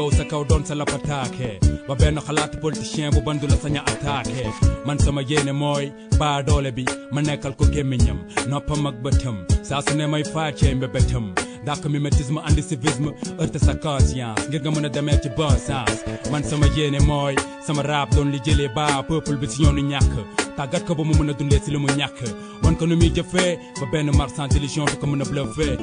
taxaw sa kaw doon sa lapataake ba benn xalaatu politicien bu bandu la saña attaqué man sama yéene mooy baa doole bi ma nekkal ko gémmiñam noppam ak bëtam saa su ne may faacee mbébétam dàq mimétisme andi civisme heurte sa conscience ngir nga mën a demee ci bon sens man sama yéene mooy sama rap doon li jëlee ba peuple bi si yoonu ñàkk tàggat ko ba mu mën a dundee si li mu ñàkk wan ko nu muy jëfee ba benn marchand d'illusion du ko mën a bluffé.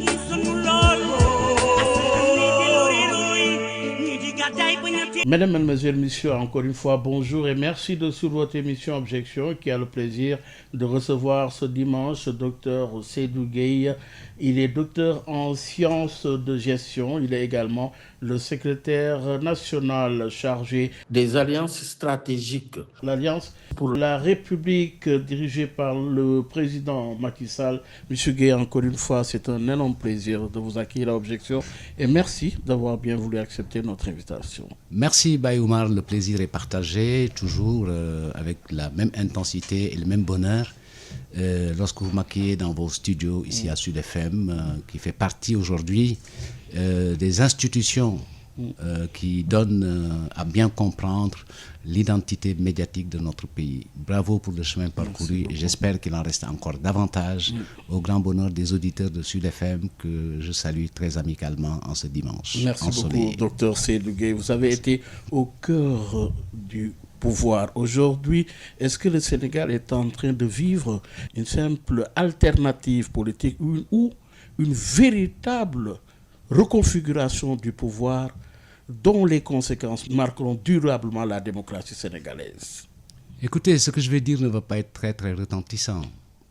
Mesdames, Mesdemoiselles, Messieurs, encore une fois, bonjour et merci de suivre votre émission Objection qui a le plaisir de recevoir ce dimanche Dr Seydou Gueye. Il est docteur en sciences de gestion. Il est également le secrétaire national chargé des alliances stratégiques. L'Alliance pour la République dirigée par le président Macky Sall. Monsieur Gueye, encore une fois, c'est un énorme plaisir de vous accueillir à Objection et merci d'avoir bien voulu accepter notre invitation. Merci Baye Oumar, le plaisir est partagé, toujours avec la même intensité et le même bonheur. Lorsque vous m'accueillez dans vos studios ici à Sud FM, qui fait partie aujourd'hui des institutions qui donnent à bien comprendre l'identité médiatique de notre pays. Bravo pour le chemin parcouru et j'espère qu'il en reste encore davantage au grand bonheur des auditeurs de Sud FM que je salue très amicalement en ce dimanche. Merci beaucoup, Dr Seydou Gueye. Vous avez été au cœur du pouvoir. Aujourd'hui, est-ce que le Sénégal est en train de vivre une simple alternative politique ou une véritable reconfiguration du pouvoir dont les conséquences marqueront durablement la démocratie sénégalaise? Écoutez, ce que je vais dire ne va pas être très très retentissant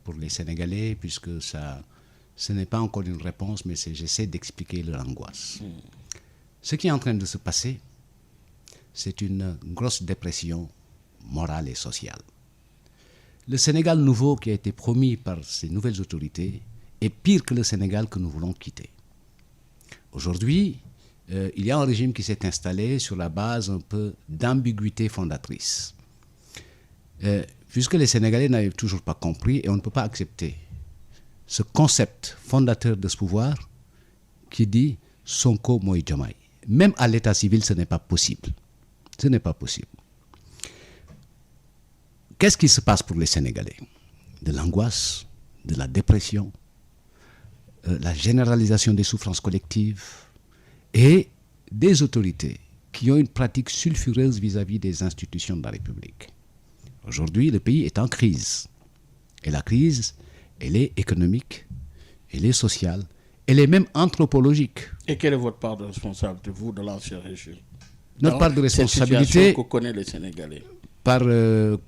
pour les Sénégalais puisque ce n'est pas encore une réponse, mais j'essaie d'expliquer leur angoisse. Ce qui est en train de se passer, c'est une grosse dépression morale et sociale. Le Sénégal nouveau qui a été promis par ces nouvelles autorités est pire que le Sénégal que nous voulons quitter. Aujourd'hui, il y a un régime qui s'est installé sur la base un peu d'ambiguïté fondatrice. Puisque les Sénégalais n'avaient toujours pas compris et on ne peut pas accepter ce concept fondateur de ce pouvoir qui dit Sonko Moïse Diomaye. Même à l'état civil, ce n'est pas possible. Ce n'est pas possible. Qu'est-ce qui se passe pour les Sénégalais? De l'angoisse, de la dépression, la généralisation des souffrances collectives et des autorités qui ont une pratique sulfureuse vis-à-vis des institutions de la République. Aujourd'hui, le pays est en crise. Et la crise, elle est économique, elle est sociale, elle est même anthropologique. Et quelle est votre part de responsabilité, vous, de l'ancien régime? Notre part de responsabilité, que connaissent les Sénégalais. Par une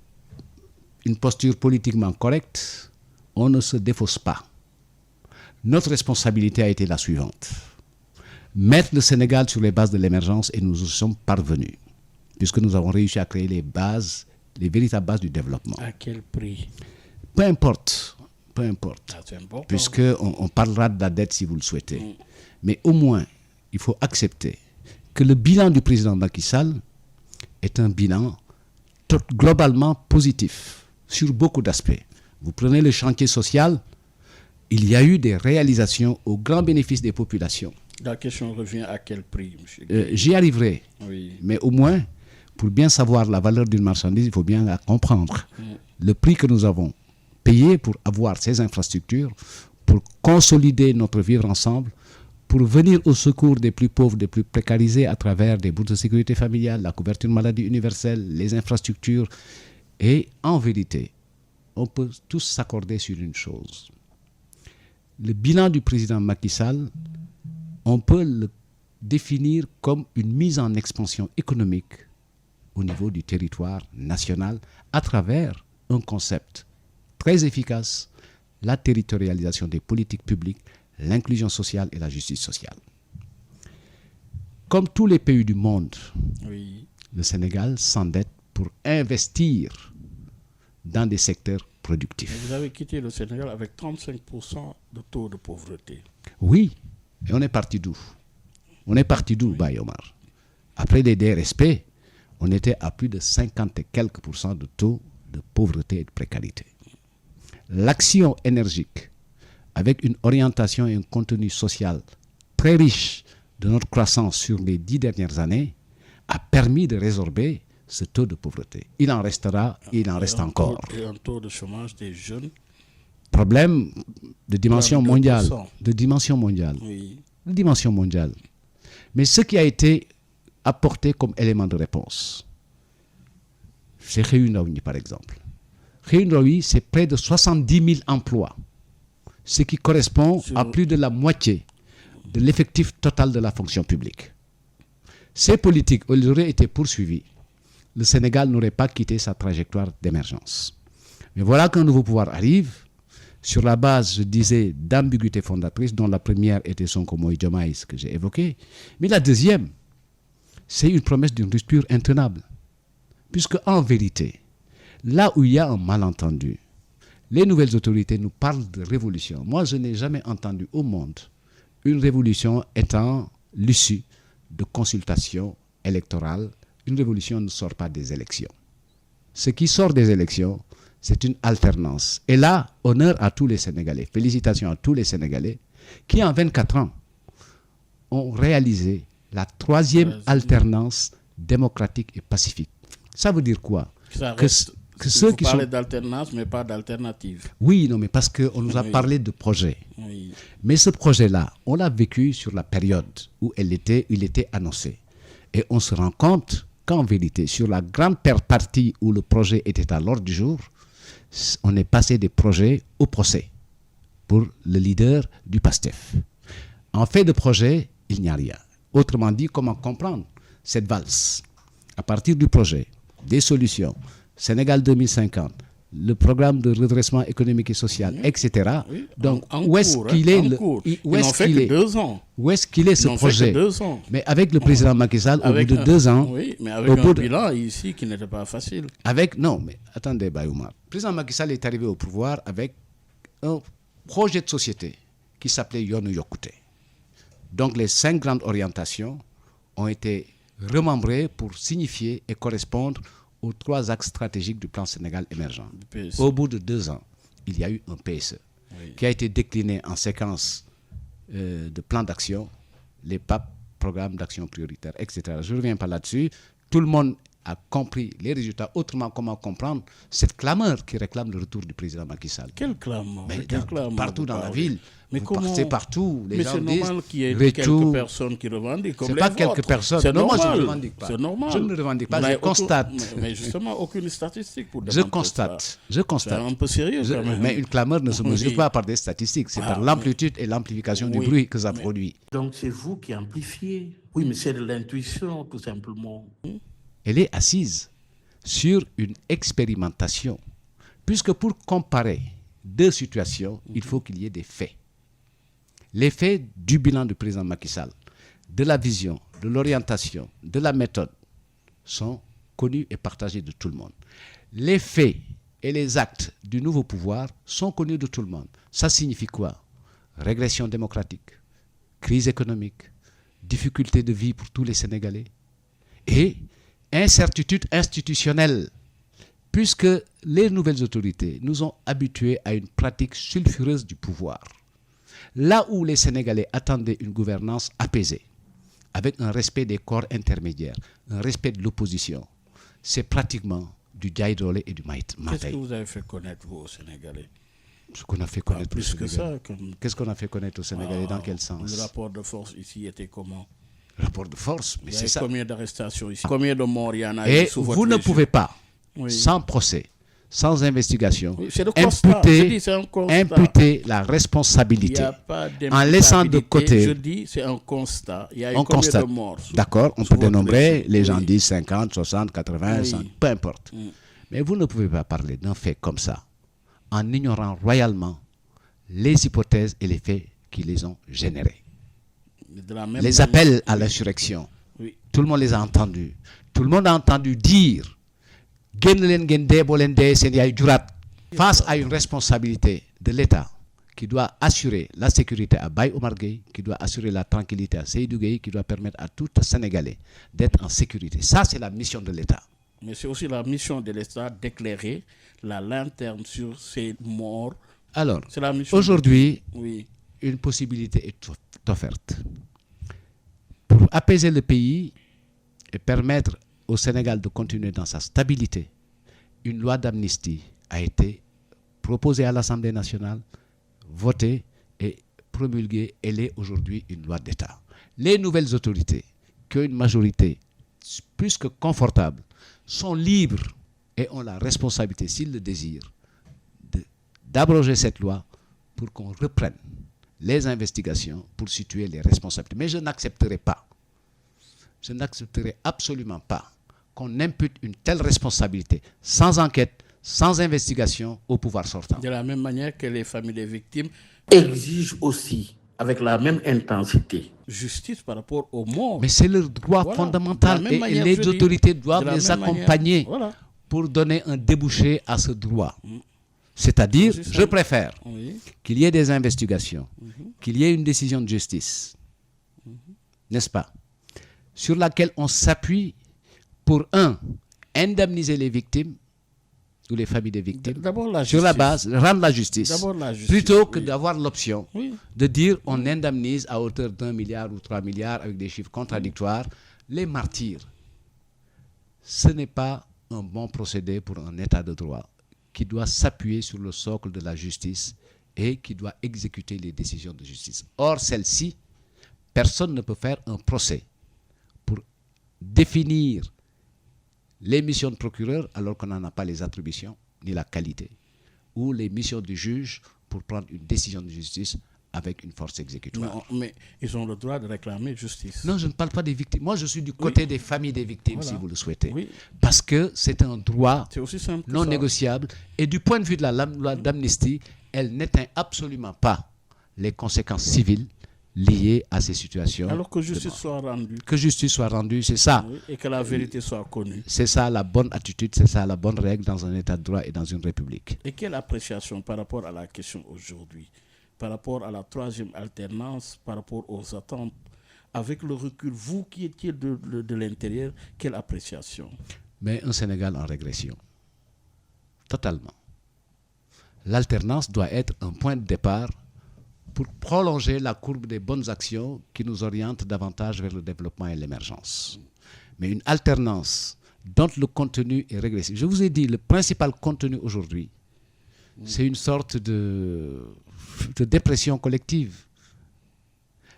posture politiquement correcte, on ne se défausse pas. Notre responsabilité a été la suivante. Mettre le Sénégal sur les bases de l'émergence et nous y sommes parvenus, puisque nous avons réussi à créer les bases, les véritables bases du développement. À quel prix? Peu importe, important. Puisqu'on parlera de la dette si vous le souhaitez. Mais au moins, il faut accepter que le bilan du président Macky Sall est un bilan globalement positif sur beaucoup d'aspects. Vous prenez le chantier social, il y a eu des réalisations au grand bénéfice des populations. La question revient à quel prix, monsieur? J'y arriverai, oui. Mais au moins, pour bien savoir la valeur d'une marchandise, il faut bien la comprendre. Le prix que nous avons payé pour avoir ces infrastructures, pour consolider notre vivre ensemble, pour venir au secours des plus pauvres, des plus précarisés à travers des bourses de sécurité familiale, la couverture maladie universelle, les infrastructures. Et en vérité, on peut tous s'accorder sur une chose. Le bilan du président Macky Sall, on peut le définir comme une mise en expansion économique au niveau du territoire national à travers un concept très efficace, la territorialisation des politiques publiques, l'inclusion sociale et la justice sociale. Comme tous les pays du monde, oui, le Sénégal s'endette pour investir dans des secteurs productifs. Et vous avez quitté le Sénégal avec 35% de taux de pauvreté. Oui, et on est parti d'où? On est parti d'où, Baye Omar? Après les DRSP, on était à plus de 50 et quelques % de taux de pauvreté et de précarité. L'action énergique, avec une orientation et un contenu social très riche de notre croissance sur les 10 dernières années a permis de résorber ce taux de pauvreté. Il en restera, il en reste encore. Et un taux de chômage des jeunes. Problème de dimension mondiale. 2%. De dimension mondiale. Oui. De dimension mondiale. Mais ce qui a été apporté comme élément de réponse, c'est Réunoui, par exemple. Réunoui, c'est près de 70 000 emplois, ce qui correspond à plus de la moitié de l'effectif total de la fonction publique. Ces politiques auraient été poursuivies. Le Sénégal n'aurait pas quitté sa trajectoire d'émergence. Mais voilà qu'un nouveau pouvoir arrive, sur la base, je disais, d'ambiguïtés fondatrices, dont la première était Sonko Moïse Diomaye, ce que j'ai évoqué. Mais la deuxième, c'est une promesse d'une rupture intenable. Puisque, en vérité, là où il y a un malentendu, les nouvelles autorités nous parlent de révolution. Moi, je n'ai jamais entendu au monde une révolution étant l'issue de consultations électorales. Une révolution ne sort pas des élections. Ce qui sort des élections, c'est une alternance. Et là, honneur à tous les Sénégalais, félicitations à tous les Sénégalais qui, en 24 ans, ont réalisé la troisième alternance démocratique et pacifique. Ça veut dire quoi? Que ceux qui parlez d'alternance, mais pas d'alternative. Oui, non, mais parce qu'on nous a parlé de projet. Oui. Mais ce projet-là, on l'a vécu sur la période où il était annoncé. Et on se rend compte qu'en vérité, sur la grande partie où le projet était à l'ordre du jour, on est passé des projets au procès pour le leader du PASTEF. En fait de projet, il n'y a rien. Autrement dit, comment comprendre cette valse? À partir du projet, des solutions, Sénégal 2050, le programme de redressement économique et social, etc. Oui. Donc, où est-ce qu'il est Ils n'ont fait que 2 ans. Où est-ce qu'il est ce projet? Fait que 2 ans. Mais avec le président Macky Sall, au bout de 2 ans... Oui, mais avec un bilan ici qui n'était pas facile. Non, mais attendez, Bayoumar. Le président Macky Sall est arrivé au pouvoir avec un projet de société qui s'appelait Yoonu Yokkute. Donc, les 5 grandes orientations ont été remembrées pour signifier et correspondre aux 3 axes stratégiques du plan Sénégal émergent. Au bout de 2 ans, il y a eu un PSE qui a été décliné en séquence de plans d'action, les PAP, programmes d'action prioritaires, etc. Je ne reviens pas là-dessus. Tout le monde a compris les résultats. Autrement, comment comprendre cette clameur qui réclame le retour du président Macky Sall? Quelle clameur? Partout dans la ville. Mais c'est partout. Les gens disent... c'est normal qu'il y ait quelques personnes qui revendiquent comme les vôtres. C'est pas quelques personnes. C'est normal. Moi, je ne revendique pas. C'est normal. Je ne le revendique pas, je constate. Mais justement, aucune statistique pour démontrer ça. Je constate. C'est un peu sérieux quand même. Mais une clameur ne se mesure pas par des statistiques. C'est par l'amplitude et l'amplification du bruit que ça produit. Donc c'est vous qui amplifiez. Oui, mais c'est de l'intuition, tout simplement. Elle est assise sur une expérimentation. Puisque pour comparer 2 situations, il faut qu'il y ait des faits. Les faits du bilan du président Macky Sall, de la vision, de l'orientation, de la méthode sont connus et partagés de tout le monde. Les faits et les actes du nouveau pouvoir sont connus de tout le monde. Ça signifie quoi? Régression démocratique, crise économique, difficulté de vie pour tous les Sénégalais et incertitude institutionnelle, puisque les nouvelles autorités nous ont habitués à une pratique sulfureuse du pouvoir. Là où les Sénégalais attendaient une gouvernance apaisée, avec un respect des corps intermédiaires, un respect de l'opposition, c'est pratiquement du Djaïdrolé et du Maït. Qu'est-ce que vous avez fait connaître, vous, aux Sénégalais? Ce qu'on a fait connaître plus que ça. Qu'est-ce qu'on a fait connaître aux Sénégalais? Dans quel sens? Le rapport de force ici était comment? Le rapport de force, mais c'est ça. Combien d'arrestations ici? Combien de morts il y en a? Et vous ne pouvez pas, sans procès, sans investigation, imputer la responsabilité en laissant de côté. Je dis, c'est un constat. Il y a eu combien de morts? D'accord, on peut dénombrer, les gens disent 50, 60, 80, 100, peu importe. Mais vous ne pouvez pas parler d'un fait comme ça en ignorant royalement les hypothèses et les faits qui les ont générés. Les appels à l'insurrection, tout le monde les a entendus. Tout le monde a entendu dire face à une responsabilité de l'État qui doit assurer la sécurité à Baye Omar Gueye, qui doit assurer la tranquillité à Seydou Gueye, qui doit permettre à tout Sénégalais d'être en sécurité. Ça, c'est la mission de l'État. Mais c'est aussi la mission de l'État d'éclairer la lanterne sur ces morts. Alors, aujourd'hui, oui. une possibilité est offerte. apaiser le pays et permettre au Sénégal de continuer dans sa stabilité, une loi d'amnistie a été proposée à l'Assemblée nationale, votée et promulguée. Elle est aujourd'hui une loi d'État. Les nouvelles autorités, qui ont une majorité plus que confortable, sont libres et ont la responsabilité, s'ils le désirent, d'abroger cette loi pour qu'on reprenne les investigations pour situer les responsabilités. Mais je n'accepterai absolument pas qu'on impute une telle responsabilité sans enquête, sans investigation au pouvoir sortant. De la même manière que les familles des victimes exigent aussi, avec la même intensité, justice par rapport aux morts. Mais c'est leur droit fondamental et les autorités doivent les accompagner pour donner un débouché à ce droit. C'est-à-dire, je préfère qu'il y ait des investigations, qu'il y ait une décision de justice, n'est-ce pas, sur laquelle on s'appuie pour, indemniser les victimes ou les familles des victimes, sur la base, rendre la justice, plutôt que d'avoir l'option de dire on indemnise à hauteur d'1 milliard ou 3 milliards avec des chiffres contradictoires les martyrs. Ce n'est pas un bon procédé pour un état de droit qui doit s'appuyer sur le socle de la justice et qui doit exécuter les décisions de justice. Or, celle-ci, personne ne peut faire un procès pour définir les missions de procureur alors qu'on n'en a pas les attributions ni la qualité, ou les missions du juge pour prendre une décision de justice avec une force exécutoire. Non, mais ils ont le droit de réclamer justice. Non, je ne parle pas des victimes. Moi, je suis du côté des familles des victimes, si vous le souhaitez. Parce que c'est un droit non négociable. Et du point de vue de la loi d'amnistie, elle n'éteint absolument pas les conséquences civiles liées à ces situations. Alors que justice soit rendue. Que justice soit rendue, c'est ça. Et que la vérité soit connue. C'est ça la bonne attitude, c'est ça la bonne règle dans un état de droit et dans une république. Et quelle appréciation par rapport à la question aujourd'hui, par rapport à la troisième alternance, par rapport aux attentes, avec le recul, vous qui étiez de l'intérieur, quelle appréciation? Mais un Sénégal en régression. Totalement. L'alternance doit être un point de départ pour prolonger la courbe des bonnes actions qui nous oriente davantage vers le développement et l'émergence. Mais une alternance dont le contenu est régressif. Je vous ai dit, le principal contenu aujourd'hui, c'est une sorte de dépression collective.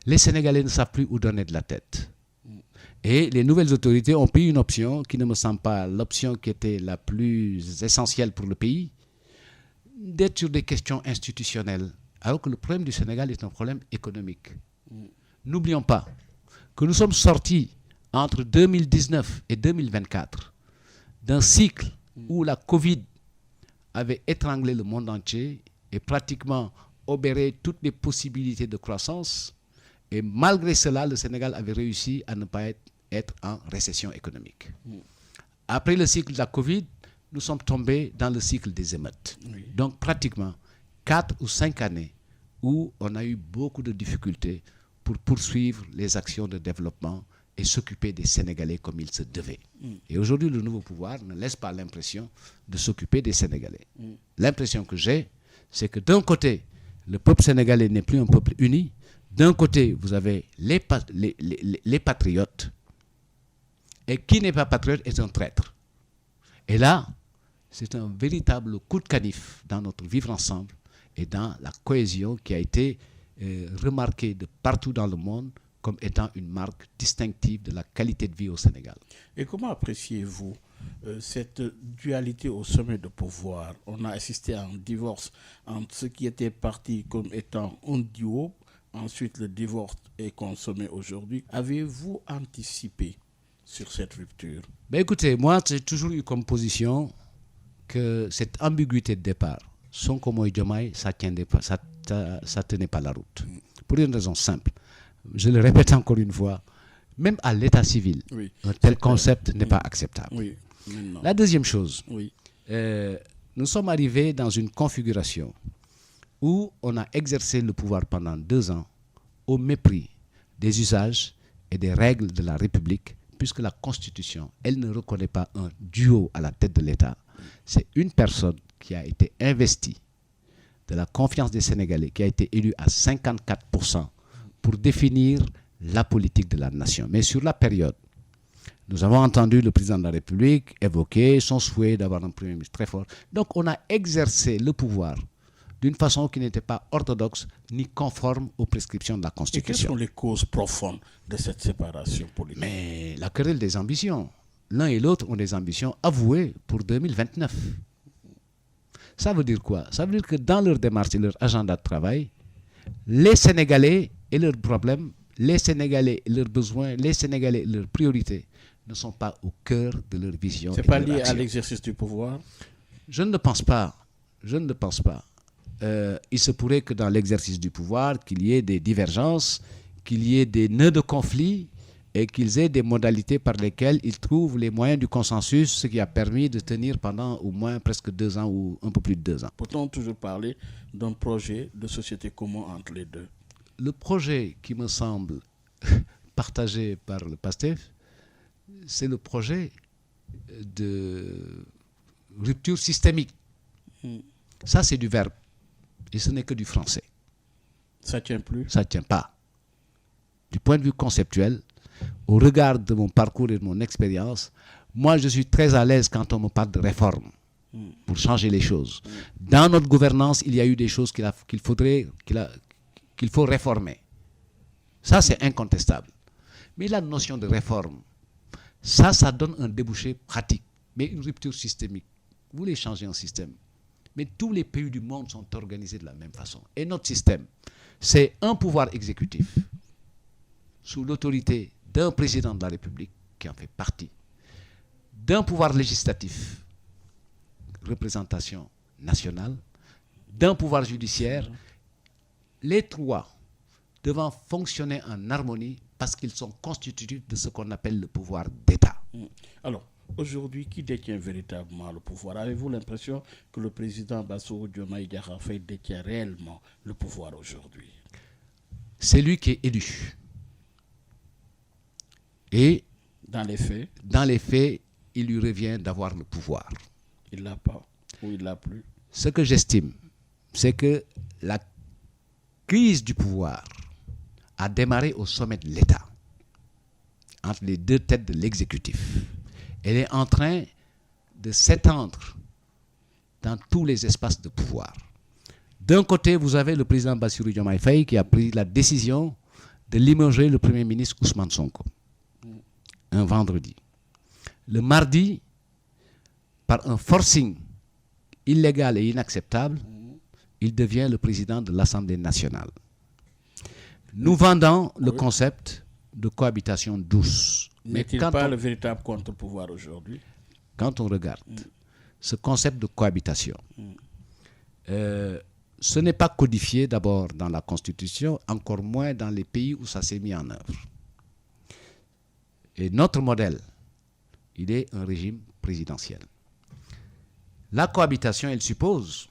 Les Sénégalais ne savent plus où donner de la tête. Et les nouvelles autorités ont pris une option qui ne me semble pas l'option qui était la plus essentielle pour le pays, d'être sur des questions institutionnelles, alors que le problème du Sénégal est un problème économique. N'oublions pas que nous sommes sortis entre 2019 et 2024 d'un cycle où la Covid avait étranglé le monde entier et pratiquement obéré toutes les possibilités de croissance. Et malgré cela, le Sénégal avait réussi à ne pas être en récession économique. Après le cycle de la Covid, nous sommes tombés dans le cycle des émeutes. Donc pratiquement 4 ou 5 années où on a eu beaucoup de difficultés pour poursuivre les actions de développement et s'occuper des Sénégalais comme il se devait. Et aujourd'hui, le nouveau pouvoir ne laisse pas l'impression de s'occuper des Sénégalais. L'impression que j'ai, c'est que d'un côté, le peuple sénégalais n'est plus un peuple uni. D'un côté, vous avez les patriotes. Et qui n'est pas patriote est un traître. Et là, c'est un véritable coup de canif dans notre vivre ensemble et dans la cohésion qui a été remarquée de partout dans le monde comme étant une marque distinctive de la qualité de vie au Sénégal. Et comment appréciez-vous cette dualité au sommet de pouvoir? On a assisté à un divorce entre ce qui était parti comme étant un duo. Ensuite, le divorce est consommé aujourd'hui. Avez-vous anticipé sur cette rupture? Ben écoutez, moi, j'ai toujours eu comme position que cette ambiguïté de départ, Sonko Moïse Diomaye, ça tenait pas la route. Pour une raison simple. Je le répète encore une fois, même à l'état civil, un tel concept n'est pas acceptable. La deuxième chose, nous sommes arrivés dans une configuration où on a exercé le pouvoir pendant 2 ans au mépris des usages et des règles de la République, puisque la Constitution, elle ne reconnaît pas un duo à la tête de l'État. C'est une personne qui a été investie de la confiance des Sénégalais, qui a été élue à 54% pour définir la politique de la nation. Mais sur la période, nous avons entendu le président de la République évoquer son souhait d'avoir un Premier ministre très fort. Donc on a exercé le pouvoir d'une façon qui n'était pas orthodoxe ni conforme aux prescriptions de la Et quelles Constitution. sont les causes profondes de cette séparation politique? Mais la querelle des ambitions. L'un et l'autre ont des ambitions avouées pour 2029. Ça veut dire quoi? Ça veut dire que dans leur démarche et leur agenda de travail, les Sénégalais et leurs problèmes, les Sénégalais et leurs besoins, les Sénégalais et leurs priorités ne sont pas au cœur de leur vision. C'est et pas de leur lié à action. l'exercice du pouvoir? Je ne le pense pas. Je ne le pense pas. Il se pourrait que dans l'exercice du pouvoir, qu'il y ait des divergences, qu'il y ait des nœuds de conflit et qu'ils aient des modalités par lesquelles ils trouvent les moyens du consensus, ce qui a permis de tenir pendant au moins presque 2 ans ou un peu plus de 2 ans. Peut-on toujours parler d'un projet de société commun entre les deux? Le projet qui me semble partagé par le PASTEF, c'est le projet de rupture systémique. Ça, c'est du verbe. Et ce n'est que du français. Ça tient plus? Ça ne tient pas. Du point de vue conceptuel, au regard de mon parcours et de mon expérience, moi, je suis très à l'aise quand on me parle de réforme pour changer les choses. Dans notre gouvernance, il y a eu des choses qu'il faut réformer. Ça, c'est incontestable. Mais la notion de réforme, ça donne un débouché pratique. Mais une rupture systémique, vous voulez changer un système. Mais tous les pays du monde sont organisés de la même façon. Et notre système, c'est un pouvoir exécutif sous l'autorité d'un président de la République qui en fait partie, d'un pouvoir législatif, représentation nationale, d'un pouvoir judiciaire, les trois devant fonctionner en harmonie parce qu'ils sont constitutifs de ce qu'on appelle le pouvoir d'État. Alors, aujourd'hui, qui détient véritablement le pouvoir? Avez-vous l'impression que le président Bassirou Diomaye Diakhar Faye détient réellement le pouvoir aujourd'hui? C'est lui qui est élu. Et dans les faits, il lui revient d'avoir le pouvoir. Il l'a pas ou il l'a plus. Ce que j'estime, c'est que la crise du pouvoir a démarré au sommet de l'État, entre les deux têtes de l'exécutif. Elle est en train de s'étendre dans tous les espaces de pouvoir. D'un côté, vous avez le président Bassirou Diomaye Faye qui a pris la décision de limoger le Premier ministre Ousmane Sonko, un vendredi. Le mardi, par un forcing illégal et inacceptable, il devient le président de l'Assemblée nationale. Nous vendons le concept de cohabitation douce. N'est-il pas le véritable contre-pouvoir aujourd'hui? Quand on regarde ce concept de cohabitation, ce n'est pas codifié d'abord dans la Constitution, encore moins dans les pays où ça s'est mis en œuvre. Et notre modèle, il est un régime présidentiel. La cohabitation, elle suppose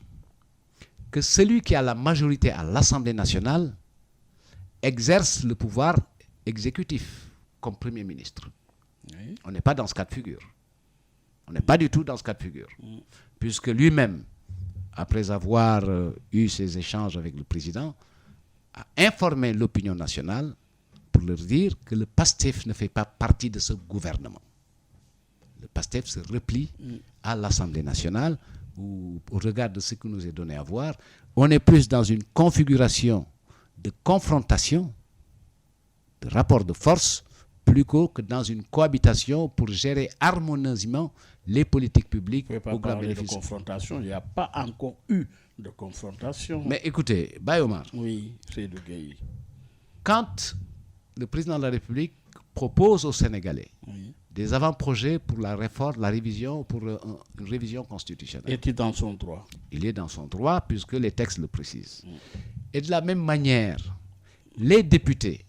que celui qui a la majorité à l'Assemblée nationale exerce le pouvoir exécutif comme Premier ministre. Oui. On n'est pas dans ce cas de figure. On n'est pas du tout dans ce cas de figure. Puisque lui-même, après avoir eu ces échanges avec le président, a informé l'opinion nationale pour leur dire que le PASTEF ne fait pas partie de ce gouvernement. Le PASTEF se replie à l'Assemblée nationale où, au regard de ce qui nous est donné à voir, on est plus dans une configuration de confrontation, de rapport de force, plus que dans une cohabitation pour gérer harmonieusement les politiques publiques Vous ne pouvez pas parler de confrontation. Il n'y a pas encore eu de confrontation. Mais écoutez, Bayomar, oui, c'est de Gueye. Quand le président de la République propose aux Sénégalais Oui. des avant-projets pour la réforme, la révision, pour une révision constitutionnelle, Est-il dans son droit? il est dans son droit puisque les textes le précisent. Et de la même manière, les députés,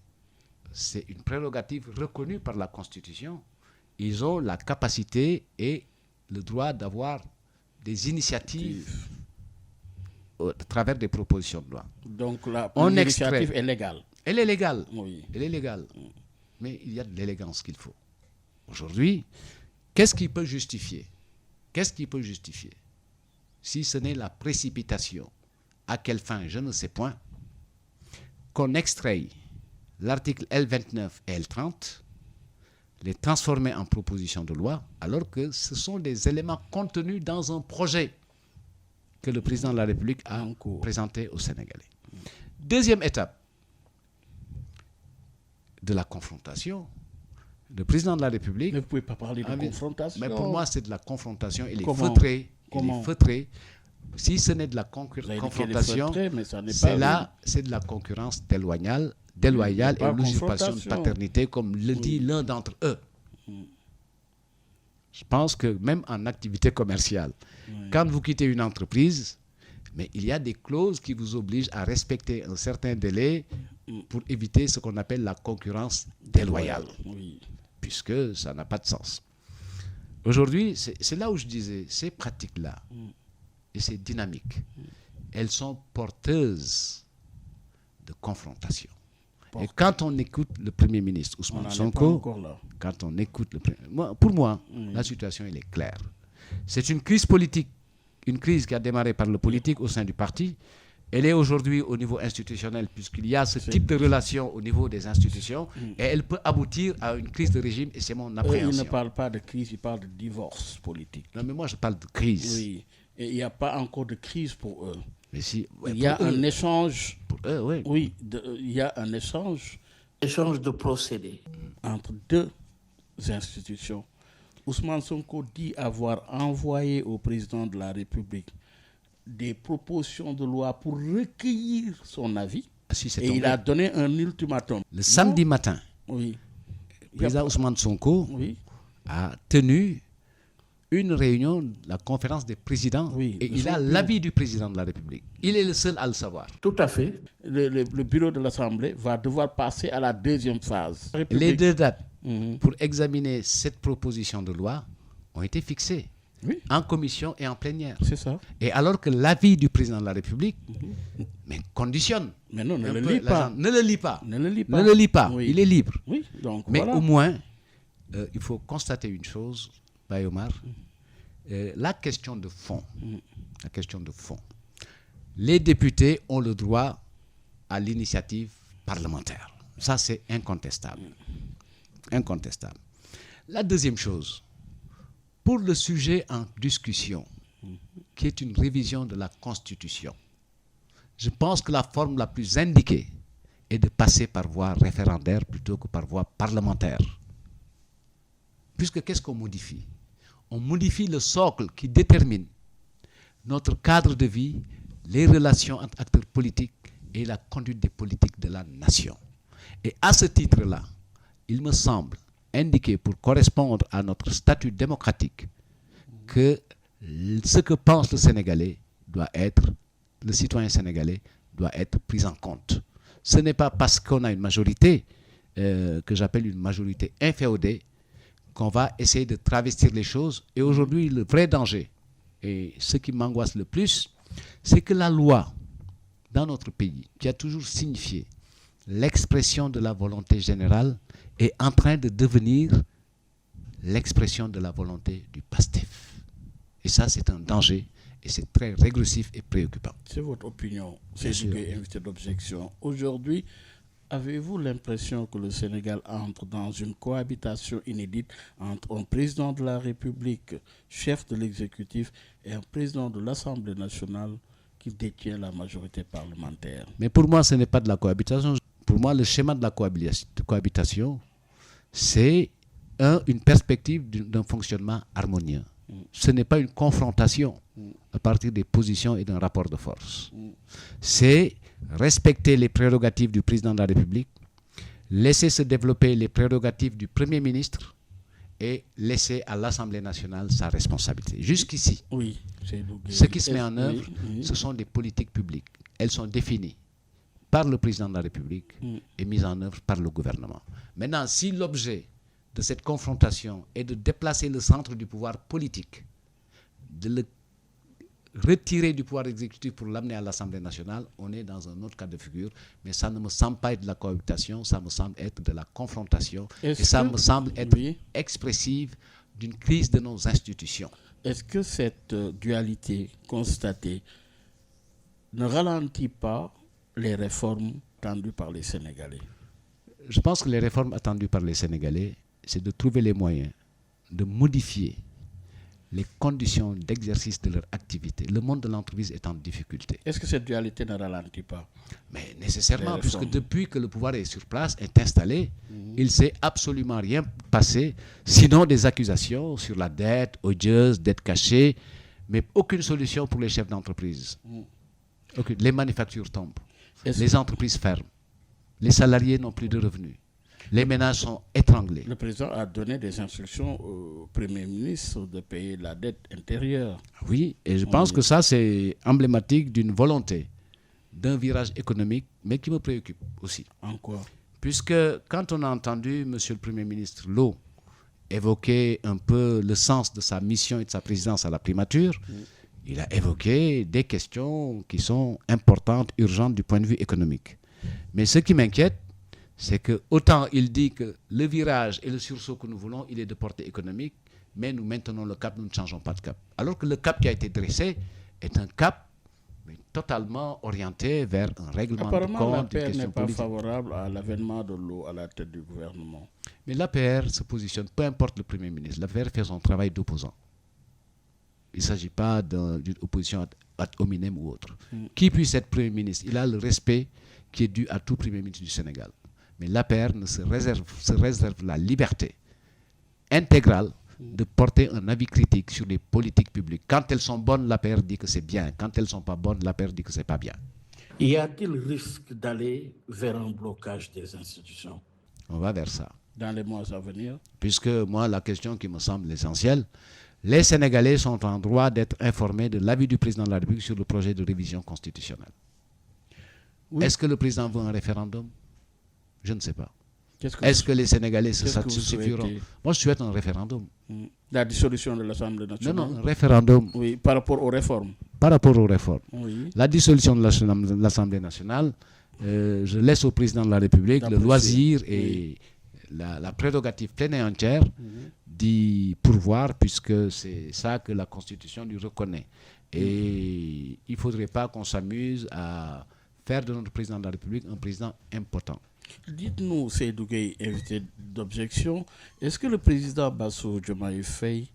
c'est une prérogative reconnue par la Constitution, ils ont la capacité et le droit d'avoir des initiatives à travers des propositions de loi. Donc On l'initiative est légale. Elle est légale. Oui. Elle est légale. Mais il y a de l'élégance qu'il faut. Aujourd'hui, qu'est-ce qui peut justifier? Qu'est-ce qui peut justifier? Si ce n'est la précipitation, à quelle fin, je ne sais point, qu'on extrait l'article L29 et L30, les transformer en proposition de loi, alors que ce sont des éléments contenus dans un projet que le président de la République a présenté aux Sénégalais. Deuxième étape de la confrontation, le président de la République... Mais vous ne pouvez pas parler de confrontation. Mais pour moi, c'est de la confrontation. Il est Comment? feutré. Comment? Il est feutré. Si ce n'est de la confrontation, c'est de la concurrence déloyale et l'usurpation de paternité, comme le dit l'un d'entre eux. Je pense que même en activité commerciale, quand vous quittez une entreprise, mais il y a des clauses qui vous obligent à respecter un certain délai pour éviter ce qu'on appelle la concurrence déloyale, puisque ça n'a pas de sens. Aujourd'hui, c'est là où je disais, ces pratiques-là, et ces dynamiques, elles sont porteuses de confrontation. Et quand on écoute le Premier ministre Ousmane Sonko, pour moi, la situation elle est claire. C'est une crise politique, une crise qui a démarré par le politique au sein du parti. Elle est aujourd'hui au niveau institutionnel, puisqu'il y a ce type de relation au niveau des institutions, et elle peut aboutir à une crise de régime, et c'est mon appréhension. Ils ne parlent pas de crise, ils parlent de divorce politique. Non, mais moi je parle de crise. Oui, et il n'y a pas encore de crise pour eux. Mais si, il y a un échange. Pour eux, oui. Oui, il y a un échange de procédés entre deux institutions. Ousmane Sonko dit avoir envoyé au président de la République des propositions de loi pour recueillir son avis. Et il a donné un ultimatum. Le samedi matin, le président Ousmane Sonko a tenu une réunion de la conférence des présidents et il a l'avis du président de la République. Il est le seul à le savoir. Tout à fait. Le bureau de l'Assemblée va devoir passer à la deuxième phase. Les deux dates pour examiner cette proposition de loi ont été fixées en commission et en plénière. C'est ça. Et alors que l'avis du président de la République mais conditionne. Mais non, ne le lis pas. Ne le lis pas. Ne le lis pas. Ne le lis pas. Il est libre. Oui, donc mais au moins, il faut constater une chose, Bayomar, la question de fond. La question de fond. Les députés ont le droit à l'initiative parlementaire. Ça, c'est incontestable. Incontestable. La deuxième chose, pour le sujet en discussion, qui est une révision de la Constitution, je pense que la forme la plus indiquée est de passer par voie référendaire plutôt que par voie parlementaire. Puisque qu'est-ce qu'on modifie? On modifie le socle qui détermine notre cadre de vie, les relations entre acteurs politiques et la conduite des politiques de la nation. Et à ce titre-là, il me semble indiqué pour correspondre à notre statut démocratique que ce que pense le Sénégalais doit être, le citoyen sénégalais doit être pris en compte. Ce n'est pas parce qu'on a une majorité, que j'appelle une majorité inféodée, qu'on va essayer de travestir les choses. Et aujourd'hui, le vrai danger, et ce qui m'angoisse le plus, c'est que la loi, dans notre pays, qui a toujours signifié l'expression de la volonté générale, est en train de devenir l'expression de la volonté du PASTEF. Et ça, c'est un danger, et c'est très régressif et préoccupant. C'est votre opinion, c'est invité d'objection. Aujourd'hui, avez-vous l'impression que le Sénégal entre dans une cohabitation inédite entre un président de la République, chef de l'exécutif, et un président de l'Assemblée nationale qui détient la majorité parlementaire? Mais pour moi, ce n'est pas de la cohabitation. Pour moi, le schéma de la cohabitation, c'est une perspective d'un fonctionnement harmonieux. Ce n'est pas une confrontation à partir des positions et d'un rapport de force. C'est respecter les prérogatives du président de la République, laisser se développer les prérogatives du Premier ministre et laisser à l'Assemblée nationale sa responsabilité. Jusqu'ici, ce qui se met en œuvre, ce sont des politiques publiques. Elles sont définies par le président de la République et mises en œuvre par le gouvernement. Maintenant, si l'objet de cette confrontation est de déplacer le centre du pouvoir politique, de le retirer du pouvoir exécutif pour l'amener à l'Assemblée nationale, on est dans un autre cas de figure, mais ça ne me semble pas être de la cohabitation, ça me semble être de la confrontation, et ça me semble être expressive d'une crise de nos institutions. Est-ce que cette dualité constatée ne ralentit pas les réformes tendues par les Sénégalais? Je pense que les réformes attendues par les Sénégalais, c'est de trouver les moyens de modifier les conditions d'exercice de leur activité. Le monde de l'entreprise est en difficulté. Est-ce que cette dualité ne ralentit pas? Mais nécessairement, puisque depuis que le pouvoir est sur place, est installé, il ne s'est absolument rien passé, sinon des accusations sur la dette, odieuse, dette cachée, mais aucune solution pour les chefs d'entreprise. Les manufactures tombent, les entreprises ferment, les salariés n'ont plus de revenus. Les ménages sont étranglés. Le président a donné des instructions au Premier ministre de payer la dette intérieure. Oui, et je pense que ça, c'est emblématique d'une volonté, d'un virage économique, mais qui me préoccupe aussi. En quoi? Puisque quand on a entendu M. le Premier ministre Lo évoquer un peu le sens de sa mission et de sa présidence à la primature, il a évoqué des questions qui sont importantes, urgentes du point de vue économique. Mais ce qui m'inquiète, c'est que autant il dit que le virage et le sursaut que nous voulons, il est de portée économique, mais nous maintenons le cap, nous ne changeons pas de cap. Alors que le cap qui a été dressé est un cap totalement orienté vers un règlement de compte. Apparemment, l'APR n'est pas favorable à l'avènement de Lo à la tête du gouvernement. Mais l'APR se positionne, peu importe le Premier ministre, l'APR fait son travail d'opposant. Il ne s'agit pas d'une opposition ad hominem ou autre. Qui puisse être Premier ministre, il a le respect qui est dû à tout Premier ministre du Sénégal. Mais l'APR se réserve la liberté intégrale de porter un avis critique sur les politiques publiques. Quand elles sont bonnes, l'APR dit que c'est bien. Quand elles ne sont pas bonnes, l'APR dit que ce n'est pas bien. Y a-t-il risque d'aller vers un blocage des institutions? On va vers ça. Dans les mois à venir? Puisque moi, la question qui me semble essentielle, les Sénégalais sont en droit d'être informés de l'avis du président de la République sur le projet de révision constitutionnelle. Oui. Est-ce que le président veut un référendum? Je ne sais pas. Est-ce que les Sénégalais se satisferont? Moi, je souhaite un référendum. La dissolution de l'Assemblée nationale? Non, un référendum. Oui, par rapport aux réformes. Par rapport aux réformes. Oui. La dissolution de l'Assemblée nationale, je laisse au président de la République le loisir et la prérogative pleine et entière d'y pourvoir, puisque c'est ça que la Constitution lui reconnaît. Et il ne faudrait pas qu'on s'amuse à faire de notre président de la République un président impotent. Dites-nous, Seydou Gueye, invité d'objection, est-ce que le président Bassirou Diomaye Faye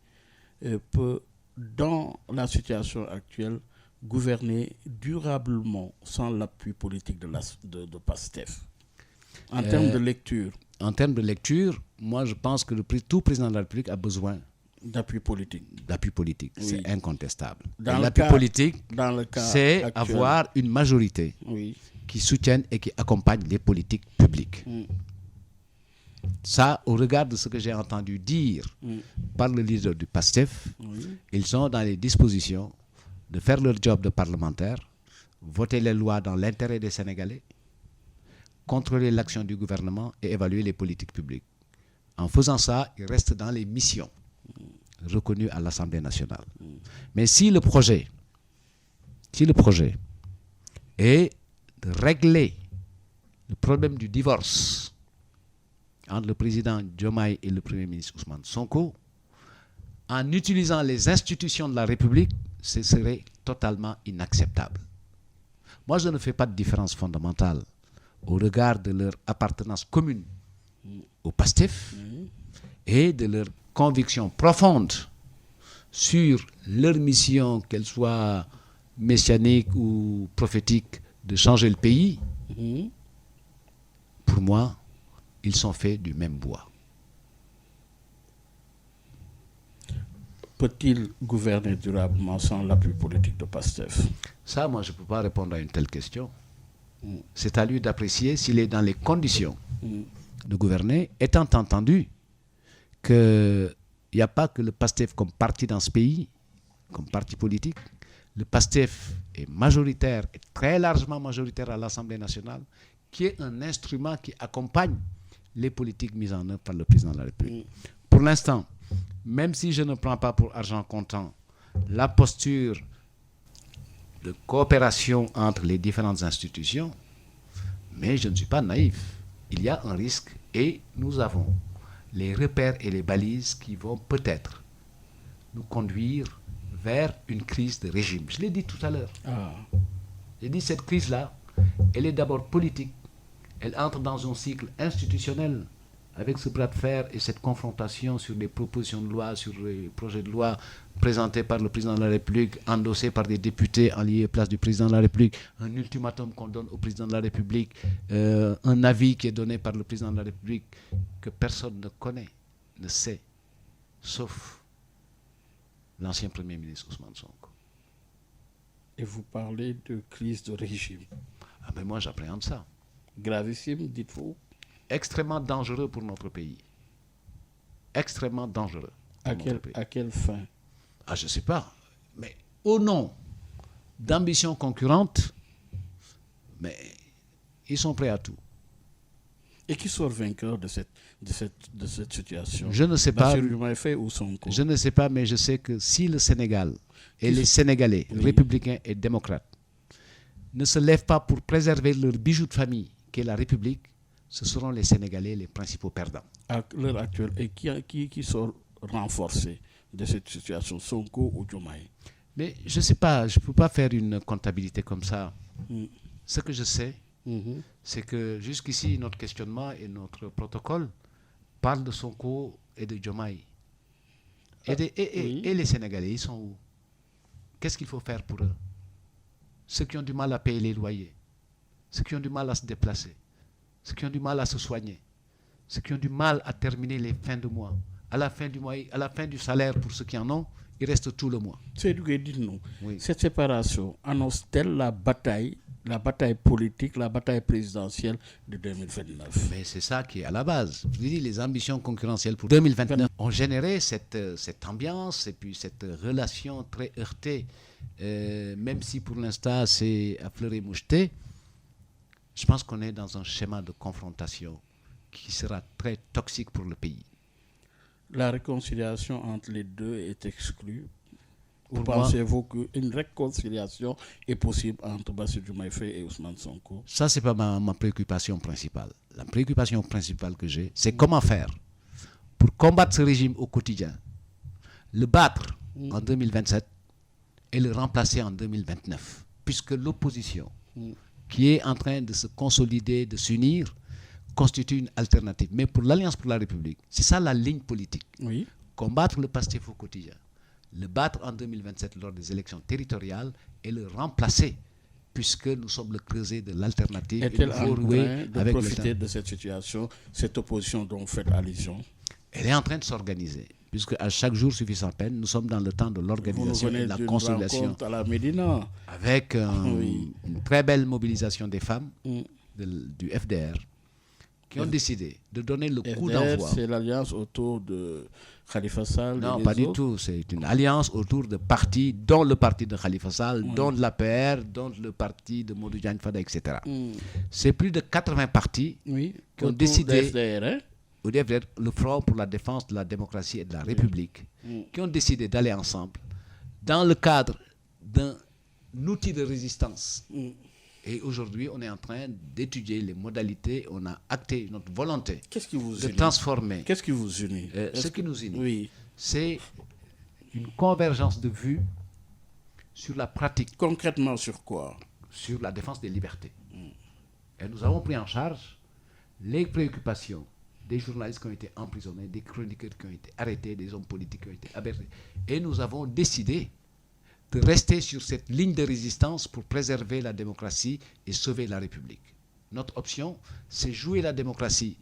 peut, dans la situation actuelle, gouverner durablement sans l'appui politique de PASTEF? En termes de lecture? En termes de lecture, moi je pense que tout président de la République a besoin d'appui politique. D'appui politique, oui. C'est incontestable. L'appui politique, c'est avoir une majorité qui soutienne et qui accompagne les politiques publiques. Ça, au regard de ce que j'ai entendu dire par le leader du PASTEF, ils sont dans les dispositions de faire leur job de parlementaire, voter les lois dans l'intérêt des Sénégalais, contrôler l'action du gouvernement et évaluer les politiques publiques. En faisant ça, ils restent dans les missions reconnues à l'Assemblée nationale. Mais si le projet est de régler le problème du divorce entre le président Diomaye et le Premier ministre Ousmane Sonko, en utilisant les institutions de la République, ce serait totalement inacceptable. Moi, je ne fais pas de différence fondamentale au regard de leur appartenance commune au PASTEF et de leur conviction profonde sur leur mission, qu'elle soit messianique ou prophétique, de changer le pays. Pour moi, ils sont faits du même bois. Peut-il gouverner durablement sans l'appui politique de PASTEF? Ça, moi, je ne peux pas répondre à une telle question. C'est à lui d'apprécier s'il est dans les conditions de gouverner, étant entendu qu'il n'y a pas que le PASTEF comme parti dans ce pays, comme parti politique. Le PASTEF est majoritaire, est très largement majoritaire à l'Assemblée nationale, qui est un instrument qui accompagne les politiques mises en œuvre par le président de la République. Pour l'instant, même si je ne prends pas pour argent comptant la posture de coopération entre les différentes institutions, mais je ne suis pas naïf. Il y a un risque et nous avons les repères et les balises qui vont peut-être nous conduire vers une crise de régime. Je l'ai dit tout à l'heure. J'ai dit cette crise-là, elle est d'abord politique, Elle entre dans un cycle institutionnel avec ce bras de fer et cette confrontation sur les propositions de loi, sur les projets de loi présentés par le président de la République, endossés par des députés en lieu et place du président de la République, un ultimatum qu'on donne au président de la République, un avis qui est donné par le président de la République que personne ne connaît, ne sait, sauf l'ancien Premier ministre Ousmane Sonko. Et vous parlez de crise de régime. Ah ben moi j'appréhende ça. Gravissime, dites-vous. Extrêmement dangereux pour notre pays. Extrêmement dangereux. À quelle fin? Ah, je ne sais pas. Mais au nom d'ambitions concurrentes, mais ils sont prêts à tout. Et qui sort vainqueur de cette situation? Je ne sais pas. Bassirou Diomaye Faye ou Sonko? Je ne sais pas, mais je sais que si le Sénégal et les Sénégalais, républicains et démocrates, ne se lèvent pas pour préserver leur bijou de famille, qui est la République, ce seront les Sénégalais les principaux perdants. À l'heure actuelle, et qui sort renforcé de cette situation, Sonko ou Diomaye? Mais je ne sais pas, je ne peux pas faire une comptabilité comme ça. Ce que je sais, c'est que jusqu'ici, notre questionnement et notre protocole parlent de Sonko et de Diomaye. Et les Sénégalais, ils sont où? Qu'est-ce qu'il faut faire pour eux? Ceux qui ont du mal à payer les loyers, ceux qui ont du mal à se déplacer, ceux qui ont du mal à se soigner, ceux qui ont du mal à terminer les fins de mois. À la fin du mois, à la fin du salaire, pour ceux qui en ont, il reste tout le mois. Seydou Gueye, dites-nous, cette séparation annonce-t-elle la bataille politique, la bataille présidentielle de 2029? Mais c'est ça qui est à la base. Je vous dis, les ambitions concurrentielles pour 2029 ont généré cette ambiance et puis cette relation très heurtée, même si pour l'instant c'est à fleur et moucheté. Je pense qu'on est dans un schéma de confrontation qui sera très toxique pour le pays. La réconciliation entre les deux est exclue? Ou pensez-vous qu'une réconciliation est possible entre Bassirou Diomaye Faye et Ousmane Sonko? Ça, ce n'est pas ma préoccupation principale. La préoccupation principale que j'ai, c'est comment faire pour combattre ce régime au quotidien, le battre en 2027 et le remplacer en 2029. Puisque l'opposition qui est en train de se consolider, de s'unir, constitue une alternative. Mais pour l'Alliance pour la République, c'est ça la ligne politique. Oui. Combattre le PASTEF au quotidien, le battre en 2027 lors des élections territoriales et le remplacer, puisque nous sommes le creuset de l'alternative. Est-elle en train de profiter de cette situation, cette opposition dont vous faites allusion? Elle est en train de s'organiser, puisque à chaque jour suffit sa peine. Nous sommes dans le temps de l'organisation et de la consolidation. À la Médina. Avec une très belle mobilisation des femmes du FDR, qui ont décidé de donner le coup d'envoi. C'est l'alliance autour de Khalifa Sall? Non, pas du tout. C'est une alliance autour de partis, dont le parti de Khalifa Sall, dont de l'APR, dont le parti de Modou Diagne Fada, etc. C'est plus de 80 partis qui ont décidé, au FDR, le Front pour la défense de la démocratie et de la République, qui ont décidé d'aller ensemble dans le cadre d'un outil de résistance. Et aujourd'hui, on est en train d'étudier les modalités. On a acté notre volonté de transformer. Qu'est-ce qui vous unit? Ce qui nous unit, c'est une convergence de vues sur la pratique. Concrètement sur quoi? Sur la défense des libertés. Et nous avons pris en charge les préoccupations des journalistes qui ont été emprisonnés, des chroniqueurs qui ont été arrêtés, des hommes politiques qui ont été aberrés. Et nous avons décidé de rester sur cette ligne de résistance pour préserver la démocratie et sauver la République. Notre option, c'est jouer la démocratie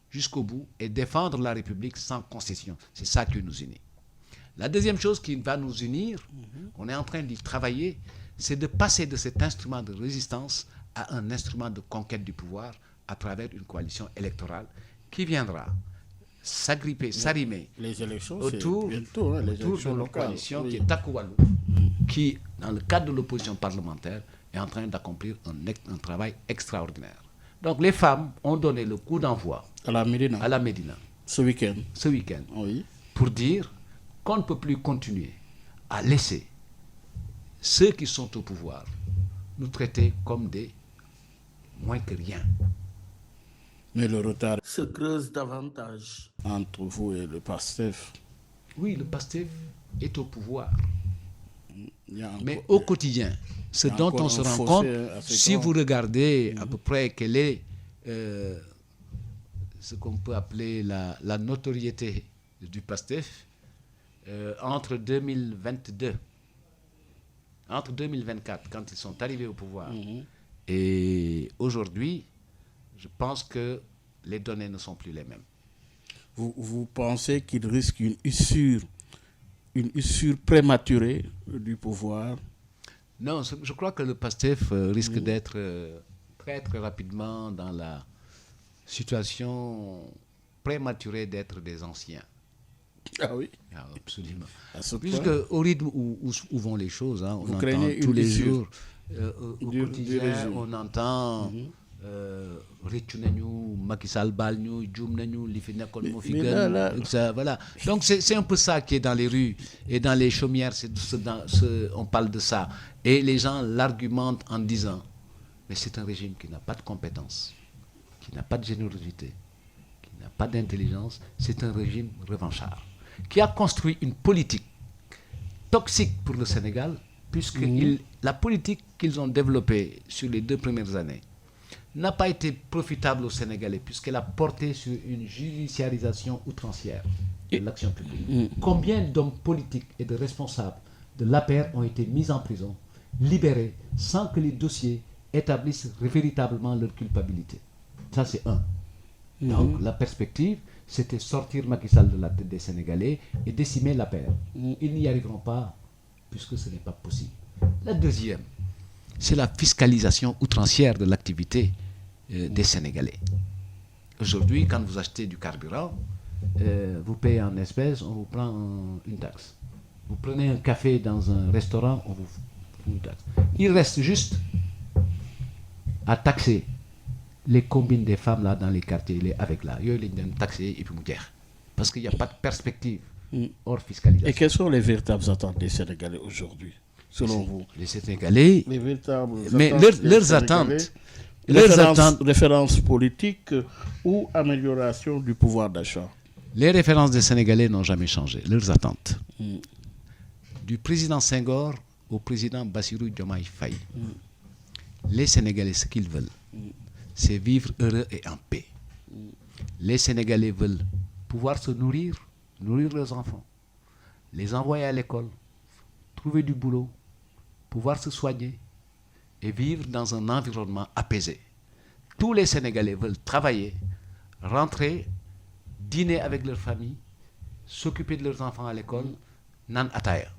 jusqu'au bout et défendre la République sans concession. C'est ça qui nous unit. La deuxième chose qui va nous unir, on est en train d'y travailler, c'est de passer de cet instrument de résistance à un instrument de conquête du pouvoir à travers une coalition électorale qui viendra s'agripper, s'arrimer autour d'une coalition qui est Takku Wallu, qui, dans le cadre de l'opposition parlementaire, est en train d'accomplir un travail extraordinaire. Donc les femmes ont donné le coup d'envoi à la Médina ce week-end, pour dire qu'on ne peut plus continuer à laisser ceux qui sont au pouvoir nous traiter comme des moins que rien. Mais le retard se creuse davantage entre vous et le PASTEF. Oui, le PASTEF est au pouvoir. Mais au quotidien, ce dont on se rend compte, si vous regardez à peu près quelle est ce qu'on peut appeler la notoriété du PASTEF entre 2022, entre 2024, quand ils sont arrivés au pouvoir, et aujourd'hui, je pense que les données ne sont plus les mêmes. Vous pensez qu'il risque une issue prématurée du pouvoir? Non, je crois que le PASTEF risque d'être très très rapidement dans la situation prématurée d'être des anciens. Ah oui. Ah, absolument. Puisque au rythme où vont les choses, on vous entend craignez tous une les issue jours, au quotidien, on entend réccu nañu Macky Sall baal ñu juum nañu li fi nekkoon moo fi gën, ça, voilà. Donc c'est un peu ça qui est dans les rues et dans les chaumières, on parle de ça. Et les gens l'argumentent en disant mais c'est un régime qui n'a pas de compétences, qui n'a pas de générosité, qui n'a pas d'intelligence, c'est un régime revanchard, qui a construit une politique toxique pour le Sénégal, puisque la politique qu'ils ont développée sur les 2 premières années n'a pas été profitable aux Sénégalais, puisqu'elle a porté sur une judiciarisation outrancière de l'action publique. Combien d'hommes politiques et de responsables de l'APR ont été mis en prison, libérés, sans que les dossiers établissent véritablement leur culpabilité? Ça, c'est un. Donc, la perspective, c'était sortir Macky Sall de la tête des Sénégalais et décimer l'APR. Ils n'y arriveront pas, puisque ce n'est pas possible. La deuxième, c'est la fiscalisation outrancière de l'activité des Sénégalais. Aujourd'hui, quand vous achetez du carburant, vous payez en espèces, on vous prend une taxe. Vous prenez un café dans un restaurant, on vous fout une taxe. Il reste juste à taxer les combines des femmes là dans les quartiers, les avec là. Ils les taxer et puis mourir. Parce qu'il n'y a pas de perspective hors fiscalisation. Et quelles sont les véritables attentes des Sénégalais aujourd'hui, selon vous? Les Sénégalais, les véritables mais leurs attentes, références politiques ou amélioration du pouvoir d'achat? Les références des Sénégalais n'ont jamais changé, leurs attentes. Du président Senghor au président Bassirou Diomaye Faye. Les Sénégalais, ce qu'ils veulent, c'est vivre heureux et en paix. Les Sénégalais veulent pouvoir se nourrir leurs enfants, les envoyer à l'école, trouver du boulot, pouvoir se soigner et vivre dans un environnement apaisé. Tous les Sénégalais veulent travailler, rentrer, dîner avec leur famille, s'occuper de leurs enfants à l'école, nan ataya.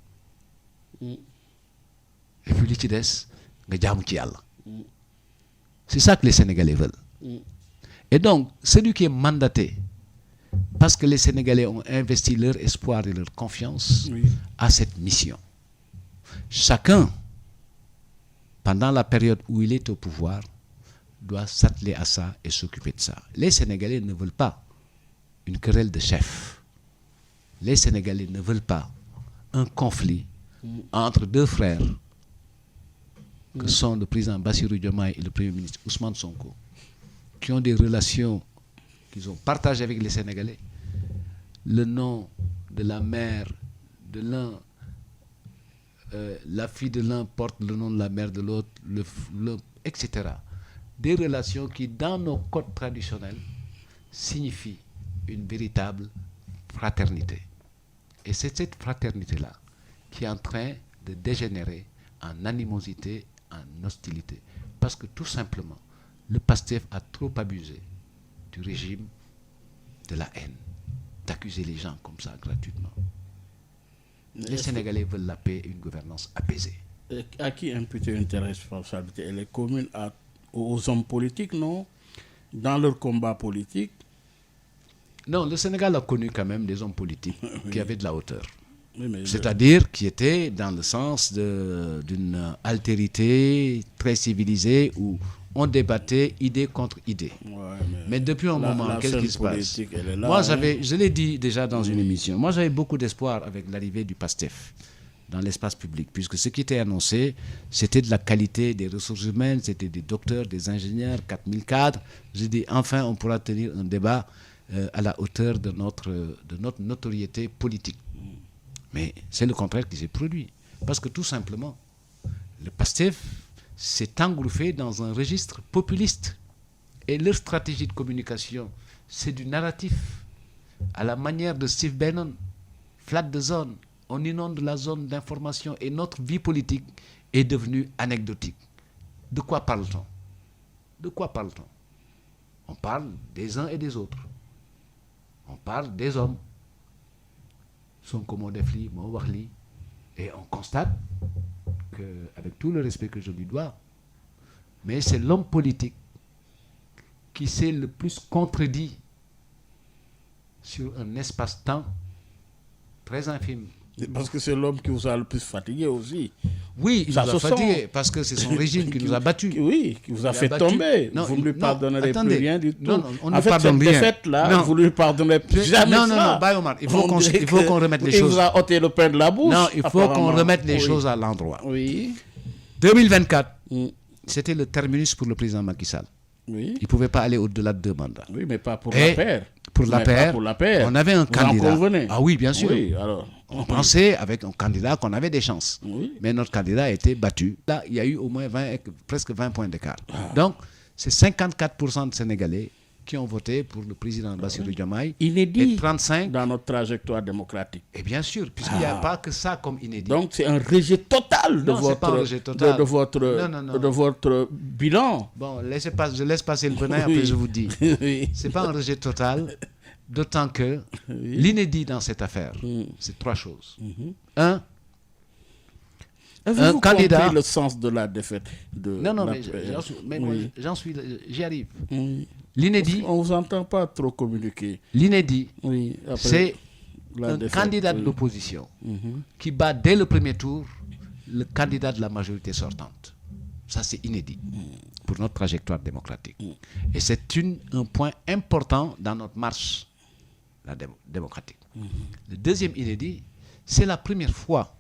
Et puis li ci des nga jaamu ci Yàlla. C'est ça que les Sénégalais veulent. Et donc, celui qui est mandaté, parce que les Sénégalais ont investi leur espoir et leur confiance à cette mission. Chacun, pendant la période où il est au pouvoir, doit s'atteler à ça et s'occuper de ça. Les Sénégalais ne veulent pas une querelle de chef. Les Sénégalais ne veulent pas un conflit entre 2 frères que sont le président Bassirou Diomaye et le premier ministre Ousmane Sonko, qui ont des relations qu'ils ont partagées avec les Sénégalais. Le nom de la mère de l'un, la fille de l'un porte le nom de la mère de l'autre, etc. Des relations qui, dans nos codes traditionnels, signifient une véritable fraternité. Et c'est cette fraternité-là qui est en train de dégénérer en animosité, en hostilité. Parce que tout simplement, le PASTEF a trop abusé du régime de la haine, d'accuser les gens comme ça gratuitement. Les Sénégalais veulent la paix et une gouvernance apaisée. Et à qui imputer une telle responsabilité? Elle est commune aux hommes politiques, non? Dans leur combat politique? Non, le Sénégal a connu quand même des hommes politiques qui avaient de la hauteur. Oui, C'est-à-dire qui étaient dans le sens d'une altérité très civilisée où on débattait idée contre idée. Ouais, mais depuis un moment, qu'est-ce qui se passe? Moi, je l'ai dit déjà dans une émission, moi j'avais beaucoup d'espoir avec l'arrivée du PASTEF dans l'espace public, puisque ce qui était annoncé, c'était de la qualité des ressources humaines, c'était des docteurs, des ingénieurs, 4000 cadres. J'ai dit, enfin, on pourra tenir un débat à la hauteur de notre notoriété politique. Mais c'est le contraire qui s'est produit. Parce que tout simplement, le PASTEF s'est engouffré dans un registre populiste. Et leur stratégie de communication, c'est du narratif. À la manière de Steve Bannon, flat de zone, on inonde la zone d'information et notre vie politique est devenue anecdotique. De quoi parle-t-on? De quoi parle-t-on? On parle des uns et des autres. On parle des hommes. Sonko moo def lii moo wax lii. Et on constate que, avec tout le respect que je lui dois, mais c'est l'homme politique qui s'est le plus contredit sur un espace-temps très infime. Parce que c'est l'homme qui vous a le plus fatigué aussi. Oui, il Ça nous a se fatigués sent. parce que c'est son régime qui nous a battus. Oui, qui vous a Il fait battu. tomber. Non, Vous ne lui non, pardonnerez attendez. plus rien du tout. Non, non, on ne en fait, pardonne cette rien. défaite-là, Non. vous ne lui pardonnerez plus jamais non, ça. non, Baye Omar, il faut On qu'on dirait remette les il choses. vous a ôté le pain de la bouche. Non, il faut qu'on apparemment. remette les Oui. choses à l'endroit. Oui. 2024, Mm. c'était le terminus pour le président Macky Sall. Oui. Il ne pouvait pas aller au-delà de 2 mandats. Oui, mais pas pour Et la paire. Pour la Mais pas paire, pour la paire. on avait un Vous en candidat. convenez? Ah oui, bien sûr. Oui, alors. On pensait avec un candidat qu'on avait des chances. Oui. Mais notre candidat a été battu. Là, il y a eu au moins presque 20 points d'écart. Ah. Donc, c'est 54% de Sénégalais qui ont voté pour le président Bassirou Diomaye. Inédit Et 35%. dans notre trajectoire démocratique. Et bien sûr, puisqu'il n'y a pas que ça comme inédit. Donc c'est un rejet total de Non, c'est pas un votre rejet total. de votre Non. de votre bilan. Bon, je laisse passer le venin, Oui. après je vous dis. Oui. C'est pas un rejet total, d'autant que l'inédit dans cette affaire, c'est 3 choses. Un, Avez-vous candidat- compris le sens de la défaite de non, la mais Oui. j'y arrive. Oui. L'inédit, On vous entend pas trop communiquer. l'inédit, Oui. Après c'est la un défaite, candidat de oui. l'opposition qui bat dès le premier tour le candidat de la majorité sortante. Ça, c'est inédit pour notre trajectoire démocratique. Et c'est un point important dans notre marche démocratique. Le deuxième inédit, c'est la première fois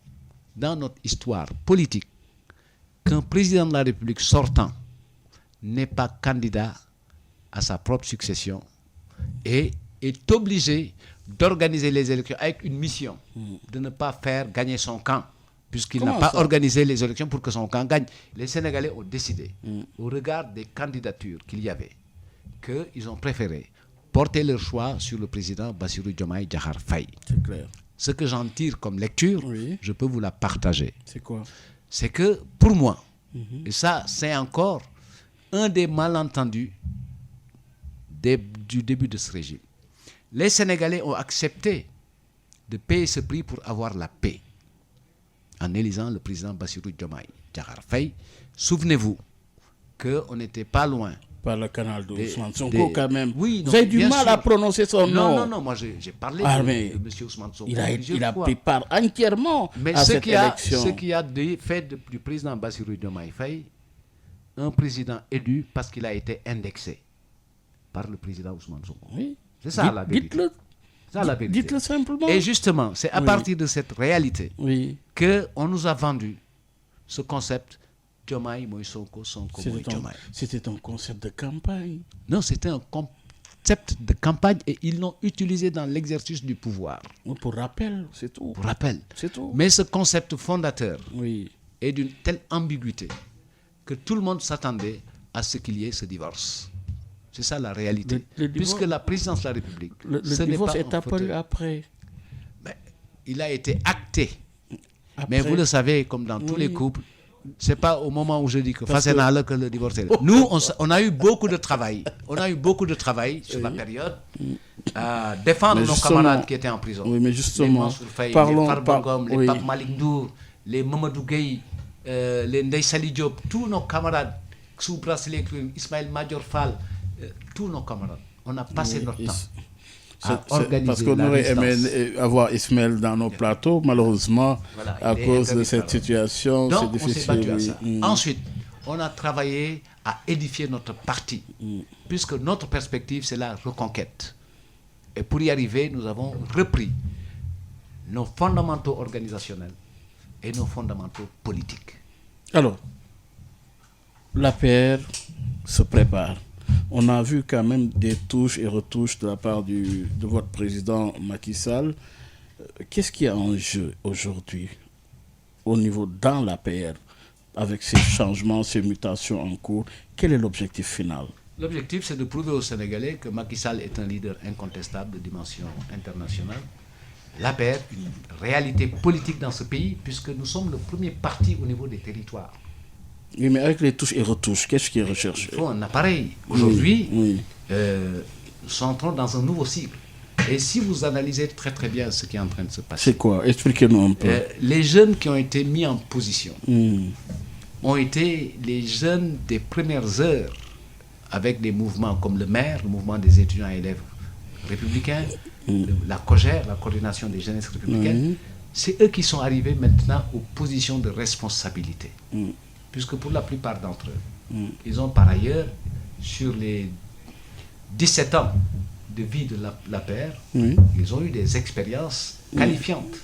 dans notre histoire politique qu'un président de la République sortant n'est pas candidat à sa propre succession et est obligé d'organiser les élections avec une mission de ne pas faire gagner son camp, puisqu'il n'a Comment pas ça? organisé les élections pour que son camp gagne. Les Sénégalais ont décidé, au regard des candidatures qu'il y avait, qu'ils ont préféré porter leur choix sur le président Bassirou Diomaye Diakhar Faye. C'est clair. Ce que j'en tire comme lecture, Oui. je peux vous la partager. C'est quoi? C'est que, pour moi, et ça, c'est encore un des malentendus du début de ce régime. Les Sénégalais ont accepté de payer ce prix pour avoir la paix en élisant le président Bassirou Diomaye Diakhar Faye. Souvenez-vous qu'on n'était pas loin. Par le canal de Des- Ousmane Sonko des- quand même. Oui, Vous non, avez du bien mal sûr. à prononcer son nom. Non, moi j'ai parlé Ah, de mais M. Ousmane Sonko. Il a plusieurs fois. pris part entièrement Mais à ce cette qui a élection. fait du président Bassirou Diomaye Faye un président élu parce qu'il a été indexé par le président Ousmane Sonko. Oui. C'est ça la vérité. Dites-le. C'est ça la vérité. Dites-le simplement. Et justement, c'est à Oui. partir de cette réalité Oui. qu'on nous a vendu ce concept Diomaye Moïse Sonko, Sonko Moïse Diomaye. C'était un concept de campagne. Non, c'était un concept de campagne et ils l'ont utilisé dans l'exercice du pouvoir. Pour rappel, c'est tout. Pour rappel. C'est tout. Mais ce concept fondateur Oui. est d'une telle ambiguïté que tout le monde s'attendait à ce qu'il y ait ce divorce. C'est ça la réalité. Le divorce- Puisque la présidence de la République, Le ce n'est divorce pas est un apparu fauteuil. après. Mais il a été acté. Après. Mais vous le savez, comme dans tous Oui. les couples, c'est pas au moment où je dis que Parce face à là que le divorce est là. Nous, on a eu beaucoup de travail. On a eu beaucoup de travail sur la période à défendre Mais nos justement- camarades qui étaient en prison. Oui, mais Les justement, Mansour Faye, parlons- les Farba Ngom, les oui. Pape Malick Ndour, les Mamadou Gueye, les Ndeye Sali Diop, tous nos camarades sous bracelet, Ismaël Madior Fall, tous nos camarades. On a passé Oui, notre et temps c'est- à organiser parce qu'on la aurait aimé résistance. avoir Ismaël dans nos plateaux, malheureusement, Voilà, à il est cause de interdit cette par- situation, c'est Donc, on s'est difficile. battu à oui. ça. Ensuite, on a travaillé à édifier notre parti, puisque notre perspective, c'est la reconquête. Et pour y arriver, nous avons repris nos fondamentaux organisationnels et nos fondamentaux politiques. Alors, l'APR se prépare. On a vu quand même des touches et retouches de la part de votre président Macky Sall. Qu'est-ce qui est en jeu aujourd'hui au niveau dans l'APR avec ces changements, ces mutations en cours? Quel est l'objectif final? L'objectif, c'est de prouver aux Sénégalais que Macky Sall est un leader incontestable de dimension internationale. L'APR, une réalité politique dans ce pays, puisque nous sommes le premier parti au niveau des territoires. Oui, mais avec les touches et retouches, qu'est-ce qui est recherché? Il faut un appareil. Aujourd'hui, oui. nous entrons dans un nouveau cycle. Et si vous analysez très très bien ce qui est en train de se passer, C'est quoi? Expliquez-nous un peu. les jeunes qui ont été mis en position ont été les jeunes des premières heures avec des mouvements comme le maire, le mouvement des étudiants et élèves républicains, la COJER, la coordination des jeunesses républicaines. C'est eux qui sont arrivés maintenant aux positions de responsabilité. Puisque pour la plupart d'entre eux, ils ont par ailleurs, sur les 17 ans de vie de l'APR, ils ont eu des expériences qualifiantes.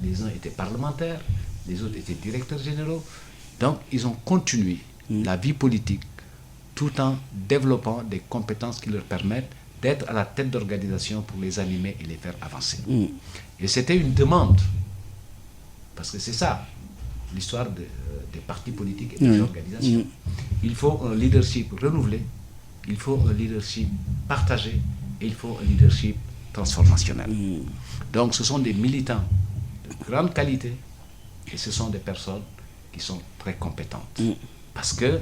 Les uns étaient parlementaires, les autres étaient directeurs généraux. Donc, ils ont continué la vie politique tout en développant des compétences qui leur permettent d'être à la tête d'organisation pour les animer et les faire avancer. Et c'était une demande, parce que c'est ça, l'histoire des partis politiques et des organisations. Il faut un leadership renouvelé, il faut un leadership partagé, et il faut un leadership transformationnel. Donc ce sont des militants de grande qualité, et ce sont des personnes qui sont très compétentes. Parce que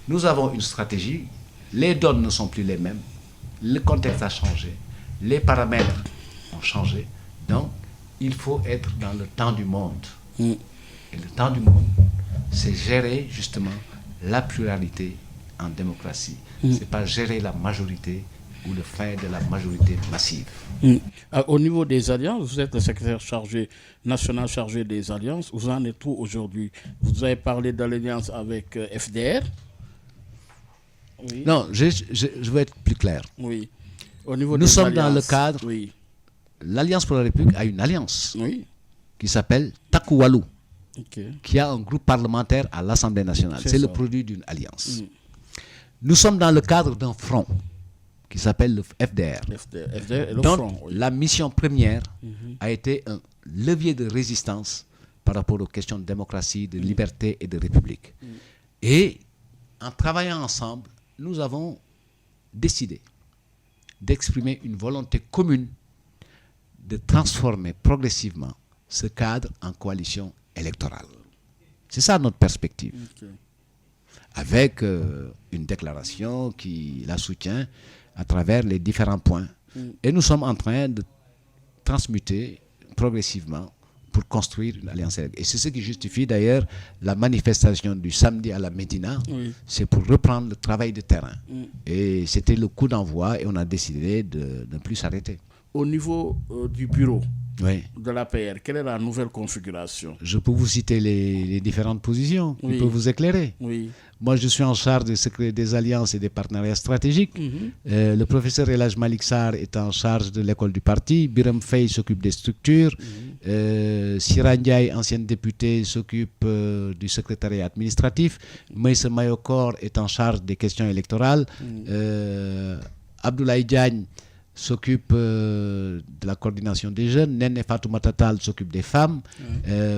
nous avons une stratégie, les donnes ne sont plus les mêmes, le contexte a changé, les paramètres ont changé, donc il faut être dans le temps du monde. Et le temps du monde, c'est gérer justement la pluralité en démocratie. C'est pas gérer la majorité ou le fait de la majorité massive. Au niveau des alliances, vous êtes le secrétaire national chargé des alliances. Vous en êtes où aujourd'hui? Vous avez parlé d'alliance avec FDR. Oui. Non, je veux être plus clair. Oui. Au niveau Nous des sommes alliances, dans le cadre. Oui. L'Alliance pour la République a une alliance Oui. qui s'appelle Takuwalu, Ok. qui a un groupe parlementaire à l'Assemblée nationale. C'est ça. le produit d'une alliance. Nous sommes dans le cadre d'un front qui s'appelle le FDR. FDR et le Donc, front. Oui. la mission première a été un levier de résistance par rapport aux questions de démocratie, de liberté et de république. Et en travaillant ensemble, nous avons décidé d'exprimer une volonté commune de transformer progressivement ce cadre en coalition électorale. C'est ça notre perspective. Okay. Avec une déclaration qui la soutient à travers les différents points. Et nous sommes en train de transmuter progressivement pour construire une alliance électorale. Et c'est ce qui justifie d'ailleurs la manifestation du samedi à la Médina. Oui. C'est pour reprendre le travail de terrain. Et c'était le coup d'envoi et on a décidé de ne plus s'arrêter. Au niveau du bureau de l'APR, quelle est la nouvelle configuration? Je peux vous citer les différentes positions qui peuvent vous éclairer. Oui. Moi, je suis en charge des alliances et des partenariats stratégiques. Le professeur Elhaj Malik Sarr est en charge de l'école du parti. Biram Faye s'occupe des structures. Sira Ndiaye, ancienne députée, s'occupe du secrétariat administratif. Maïssa Mayokor est en charge des questions électorales. Abdoulaye Diagne s'occupe de la coordination des jeunes. Nene Fatoumata Tall s'occupe des femmes.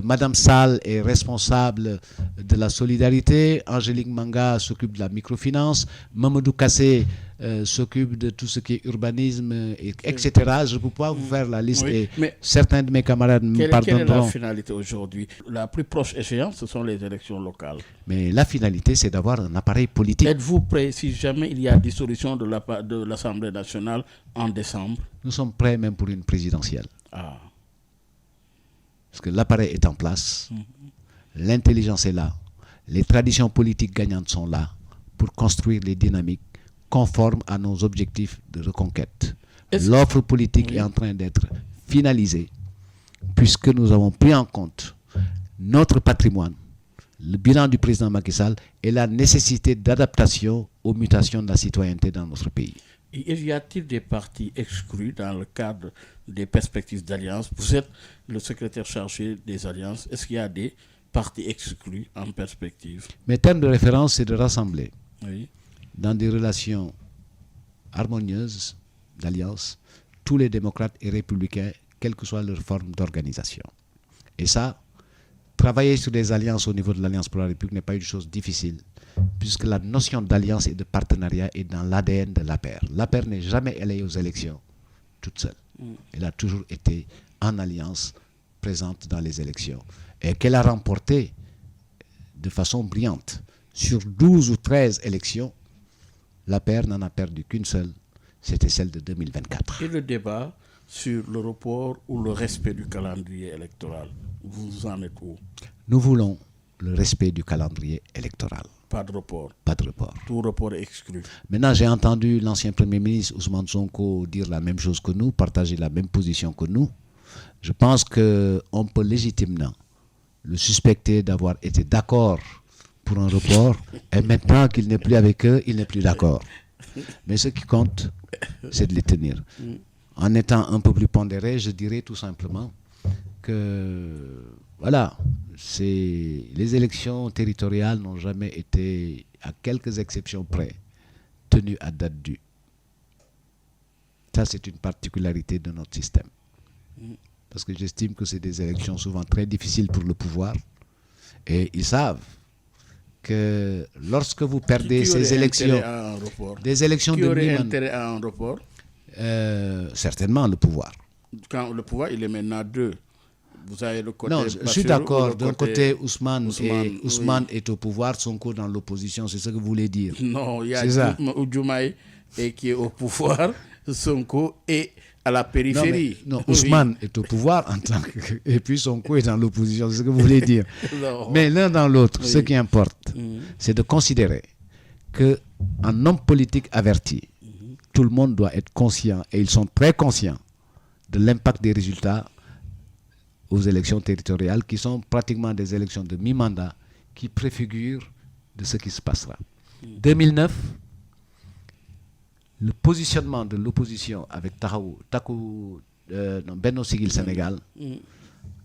Madame Sall est responsable de la solidarité. Angélique Manga s'occupe de la microfinance. Mamadou Kassé s'occupe de tout ce qui est urbanisme, etc. Je ne peux pas vous faire la liste. Et mais certains de mes camarades me pardonneront. Quelle est la finalité aujourd'hui? La plus proche échéance, ce sont les élections locales. Mais la finalité, c'est d'avoir un appareil politique. Êtes-vous prêt si jamais il y a dissolution de l'Assemblée nationale en décembre? Nous sommes prêts même pour une présidentielle. Ah. Parce que l'appareil est en place, l'intelligence est là, les traditions politiques gagnantes sont là pour construire les dynamiques conformes à nos objectifs de reconquête. L'offre politique est en train d'être finalisée puisque nous avons pris en compte notre patrimoine, le bilan du président Macky Sall et la nécessité d'adaptation aux mutations de la citoyenneté dans notre pays. Et y a-t-il des partis exclus dans le cadre des perspectives d'alliance? Vous êtes le secrétaire chargé des alliances. Est-ce qu'il y a des partis exclus en perspective? Mes termes de référence, c'est de rassembler dans des relations harmonieuses d'alliance tous les démocrates et républicains, quelle que soit leur forme d'organisation. Et ça, travailler sur des alliances au niveau de l'Alliance pour la République n'est pas une chose difficile, puisque la notion d'alliance et de partenariat est dans l'ADN de l'APR. L'APR n'est jamais allée aux élections toute seule. Elle a toujours été en alliance, présente dans les élections. Et qu'elle a remporté de façon brillante. Sur 12 ou 13 élections, l'APR n'en a perdu qu'une seule, c'était celle de 2024. Et le débat sur le report ou le respect du calendrier électoral, vous en êtes où? Nous voulons le respect du calendrier électoral. Pas de report. Pas de report. Tout report est exclu. Maintenant, j'ai entendu l'ancien Premier ministre Ousmane Sonko dire la même chose que nous, partager la même position que nous. Je pense qu'on peut légitimement le suspecter d'avoir été d'accord pour un report et maintenant qu'il n'est plus avec eux, il n'est plus d'accord. Mais ce qui compte, c'est de les tenir. En étant un peu plus pondéré, je dirais tout simplement que voilà, les élections territoriales n'ont jamais été, à quelques exceptions près, tenues à date due. Ça, c'est une particularité de notre système. Parce que j'estime que c'est des élections souvent très difficiles pour le pouvoir. Et ils savent que lorsque vous perdez ces élections, des élections qui de aurait intérêt à un report? Certainement le pouvoir. Quand le pouvoir, il est maintenant deux. Vous avez le côté non, je suis d'accord. D'un côté, Ousmane est au pouvoir, Sonko dans l'opposition. C'est ce que vous voulez dire. Non, il y a Diomaye qui est au pouvoir, Sonko est à la périphérie. Non, Ousmane est au pouvoir en tant que... Et puis Sonko est dans l'opposition. C'est ce que vous voulez dire. Mais l'un dans l'autre, ce qui importe, c'est de considérer qu'un homme politique averti, tout le monde doit être conscient, et ils sont très conscients de l'impact des résultats aux élections territoriales, qui sont pratiquement des élections de mi-mandat, qui préfigurent de ce qui se passera. 2009, le positionnement de l'opposition avec Benno Siggil Sénégal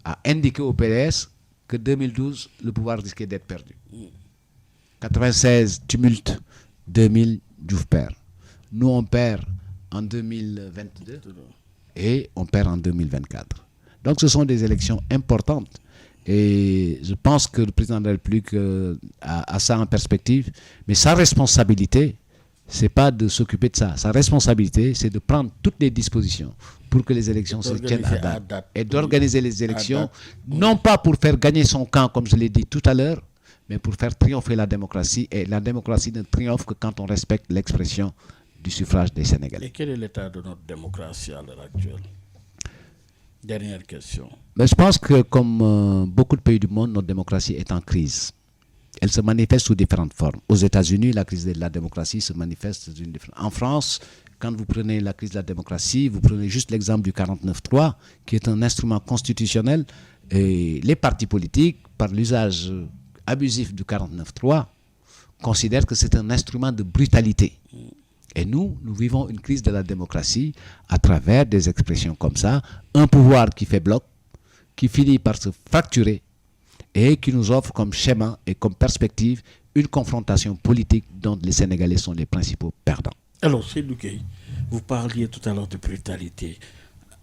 a indiqué au PDS que 2012, le pouvoir risquait d'être perdu. 96, tumulte, 2000, Diouf perd. Nous, on perd en 2022 et on perd en 2024. Donc, ce sont des élections importantes. Et je pense que le président de la République a ça en perspective. Mais sa responsabilité, ce n'est pas de s'occuper de ça. Sa responsabilité, c'est de prendre toutes les dispositions pour que les élections se tiennent à date. Et d'organiser les élections, non pas pour faire gagner son camp, comme je l'ai dit tout à l'heure, mais pour faire triompher la démocratie. Et la démocratie ne triomphe que quand on respecte l'expression du suffrage des Sénégalais. Et quel est l'état de notre démocratie à l'heure actuelle? Dernière question. Mais je pense que comme beaucoup de pays du monde, notre démocratie est en crise. Elle se manifeste sous différentes formes. Aux États-Unis, la crise de la démocratie se manifeste d'une différente. En France, quand vous prenez la crise de la démocratie, vous prenez juste l'exemple du 49.3, qui est un instrument constitutionnel, et les partis politiques, par l'usage abusif du 49.3, considèrent que c'est un instrument de brutalité. Et nous vivons une crise de la démocratie à travers des expressions comme ça, un pouvoir qui fait bloc, qui finit par se fracturer et qui nous offre comme schéma et comme perspective une confrontation politique dont les Sénégalais sont les principaux perdants. Alors, Seydou Gueye, vous parliez tout à l'heure de brutalité.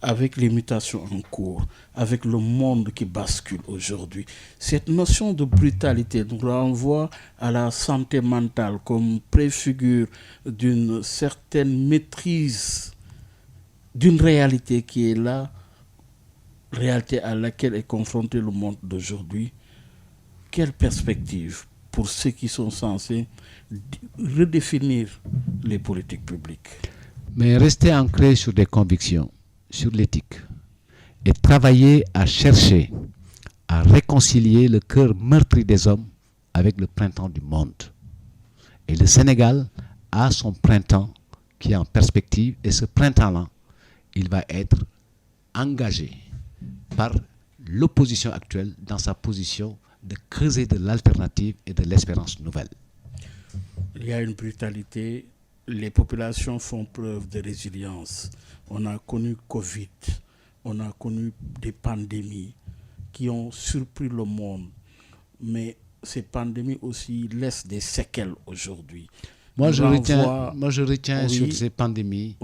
Avec les mutations en cours, avec le monde qui bascule aujourd'hui, cette notion de brutalité nous renvoie à la santé mentale comme préfigure d'une certaine maîtrise d'une réalité qui est là, réalité à laquelle est confronté le monde d'aujourd'hui. Quelle perspective pour ceux qui sont censés redéfinir les politiques publiques? Mais rester ancré sur des convictions, sur l'éthique, et travailler à chercher à réconcilier le cœur meurtri des hommes avec le printemps du monde. Et le Sénégal a son printemps qui est en perspective, et ce printemps-là, il va être engagé par l'opposition actuelle dans sa position de creuser de l'alternative et de l'espérance nouvelle. Il y a une brutalité, les populations font preuve de résilience. On a connu Covid, on a connu des pandémies qui ont surpris le monde, mais ces pandémies aussi laissent des séquelles aujourd'hui. Moi, je retiens sur ces pandémies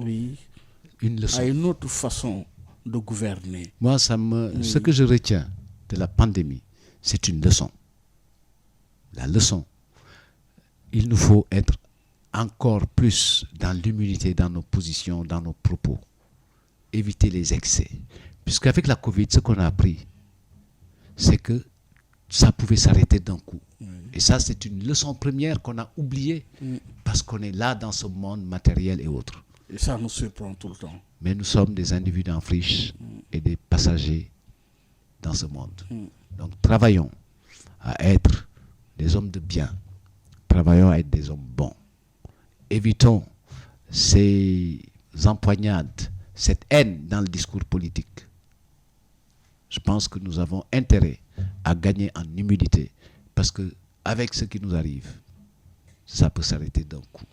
une leçon. À une autre façon de gouverner. Moi, ce que je retiens de la pandémie, c'est une leçon. La leçon, il nous faut être encore plus dans l'humilité, dans nos positions, dans nos propos. Éviter les excès. Puisqu'avec la Covid, ce qu'on a appris, c'est que ça pouvait s'arrêter d'un coup. Et ça, c'est une leçon première qu'on a oubliée parce qu'on est là dans ce monde matériel et autres. Et ça nous surprend tout le temps. Mais nous sommes des individus en friche et des passagers dans ce monde. Donc travaillons à être des hommes de bien. Travaillons à être des hommes bons. Évitons ces empoignades, cette haine dans le discours politique. Je pense que nous avons intérêt à gagner en humilité parce que avec ce qui nous arrive, ça peut s'arrêter d'un coup.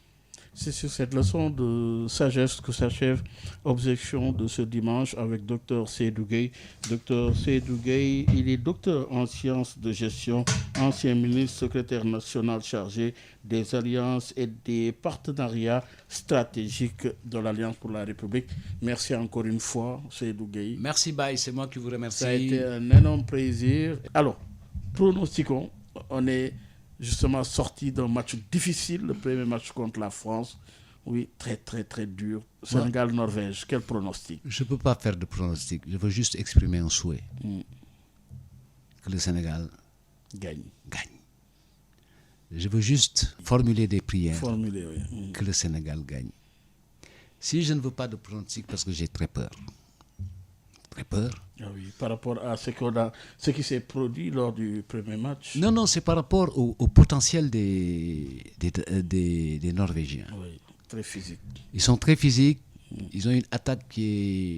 C'est sur cette leçon de sagesse que s'achève Objection de ce dimanche avec Dr Seydou Gueye. Dr Seydou Gueye, il est docteur en sciences de gestion, ancien ministre, secrétaire national chargé des alliances et des partenariats stratégiques de l'Alliance pour la République. Merci encore une fois, Seydou Gueye. Merci Baye, c'est moi qui vous remercie. Ça a été un énorme plaisir. Alors, pronostiquons, on est justement sorti d'un match difficile, le premier match contre la France. Oui, très très très dur. Sénégal-Norvège, quel pronostic? Je ne peux pas faire de pronostic, je veux juste exprimer un souhait. Que le Sénégal gagne. Je veux juste formuler des prières. Oui. Que le Sénégal gagne. Si je ne veux pas de pronostic, parce que j'ai très peur. Très peur. Ah oui, par rapport à ce qui s'est produit lors du premier match. Non, c'est par rapport au potentiel des Norvégiens. Oui, très physique. Ils sont très physiques. Ils ont une attaque qui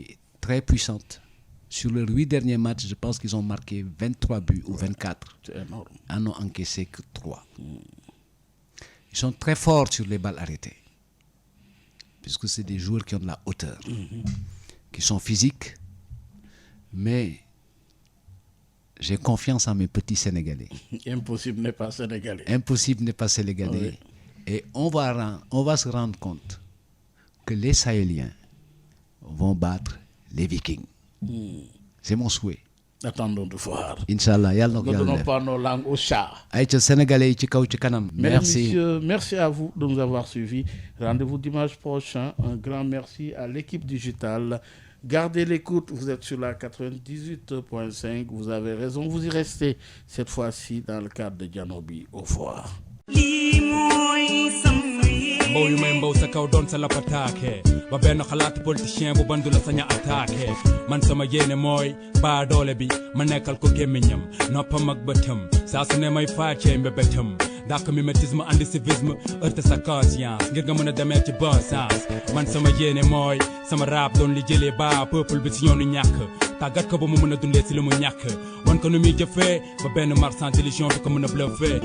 est très puissante. Sur leurs 8 derniers matchs, je pense qu'ils ont marqué 23 buts ou 24. C'est énorme. En ont encaissé que 3. Ils sont très forts sur les balles arrêtées. Puisque c'est des joueurs qui ont de la hauteur. Qui sont physiques. Mais j'ai confiance en mes petits Sénégalais. Impossible n'est pas Sénégalais. Impossible n'est pas Sénégalais. Oui. Et on va se rendre compte que les Sahéliens vont battre les Vikings. C'est mon souhait. Attendons de voir. Inch'Allah, ne donnons pas nos langues au chat. Sénégalais, merci. Messieurs, merci à vous de nous avoir suivis. Rendez-vous dimanche prochain. Un grand merci à l'équipe digitale. Gardez l'écoute, vous êtes sur la 98.5, vous avez raison, vous y restez cette fois-ci dans le cadre de Janobi. Au revoir. mbow yu may mbow sa kaw doon sa lapataake ba benn xalaati politicien bu bandu la saña attaqué man sama yéene mooy baa doole bi ma nekkal ko gémmiñam noppam ak bëtam saa su ne may faacee mbébétam dàq mimétisme andi civisme heurte sa conscience ngir nga mën a demee ci bon sens man sama yéene mooy sama rap doon li jëlee baa peuple bi si yoonu ñàkk tàggat ko ba mu mën a dundee si li mu ñàkk wan ko nu muy jëfee ba benn marchand d'illusion du ko mën a bluffé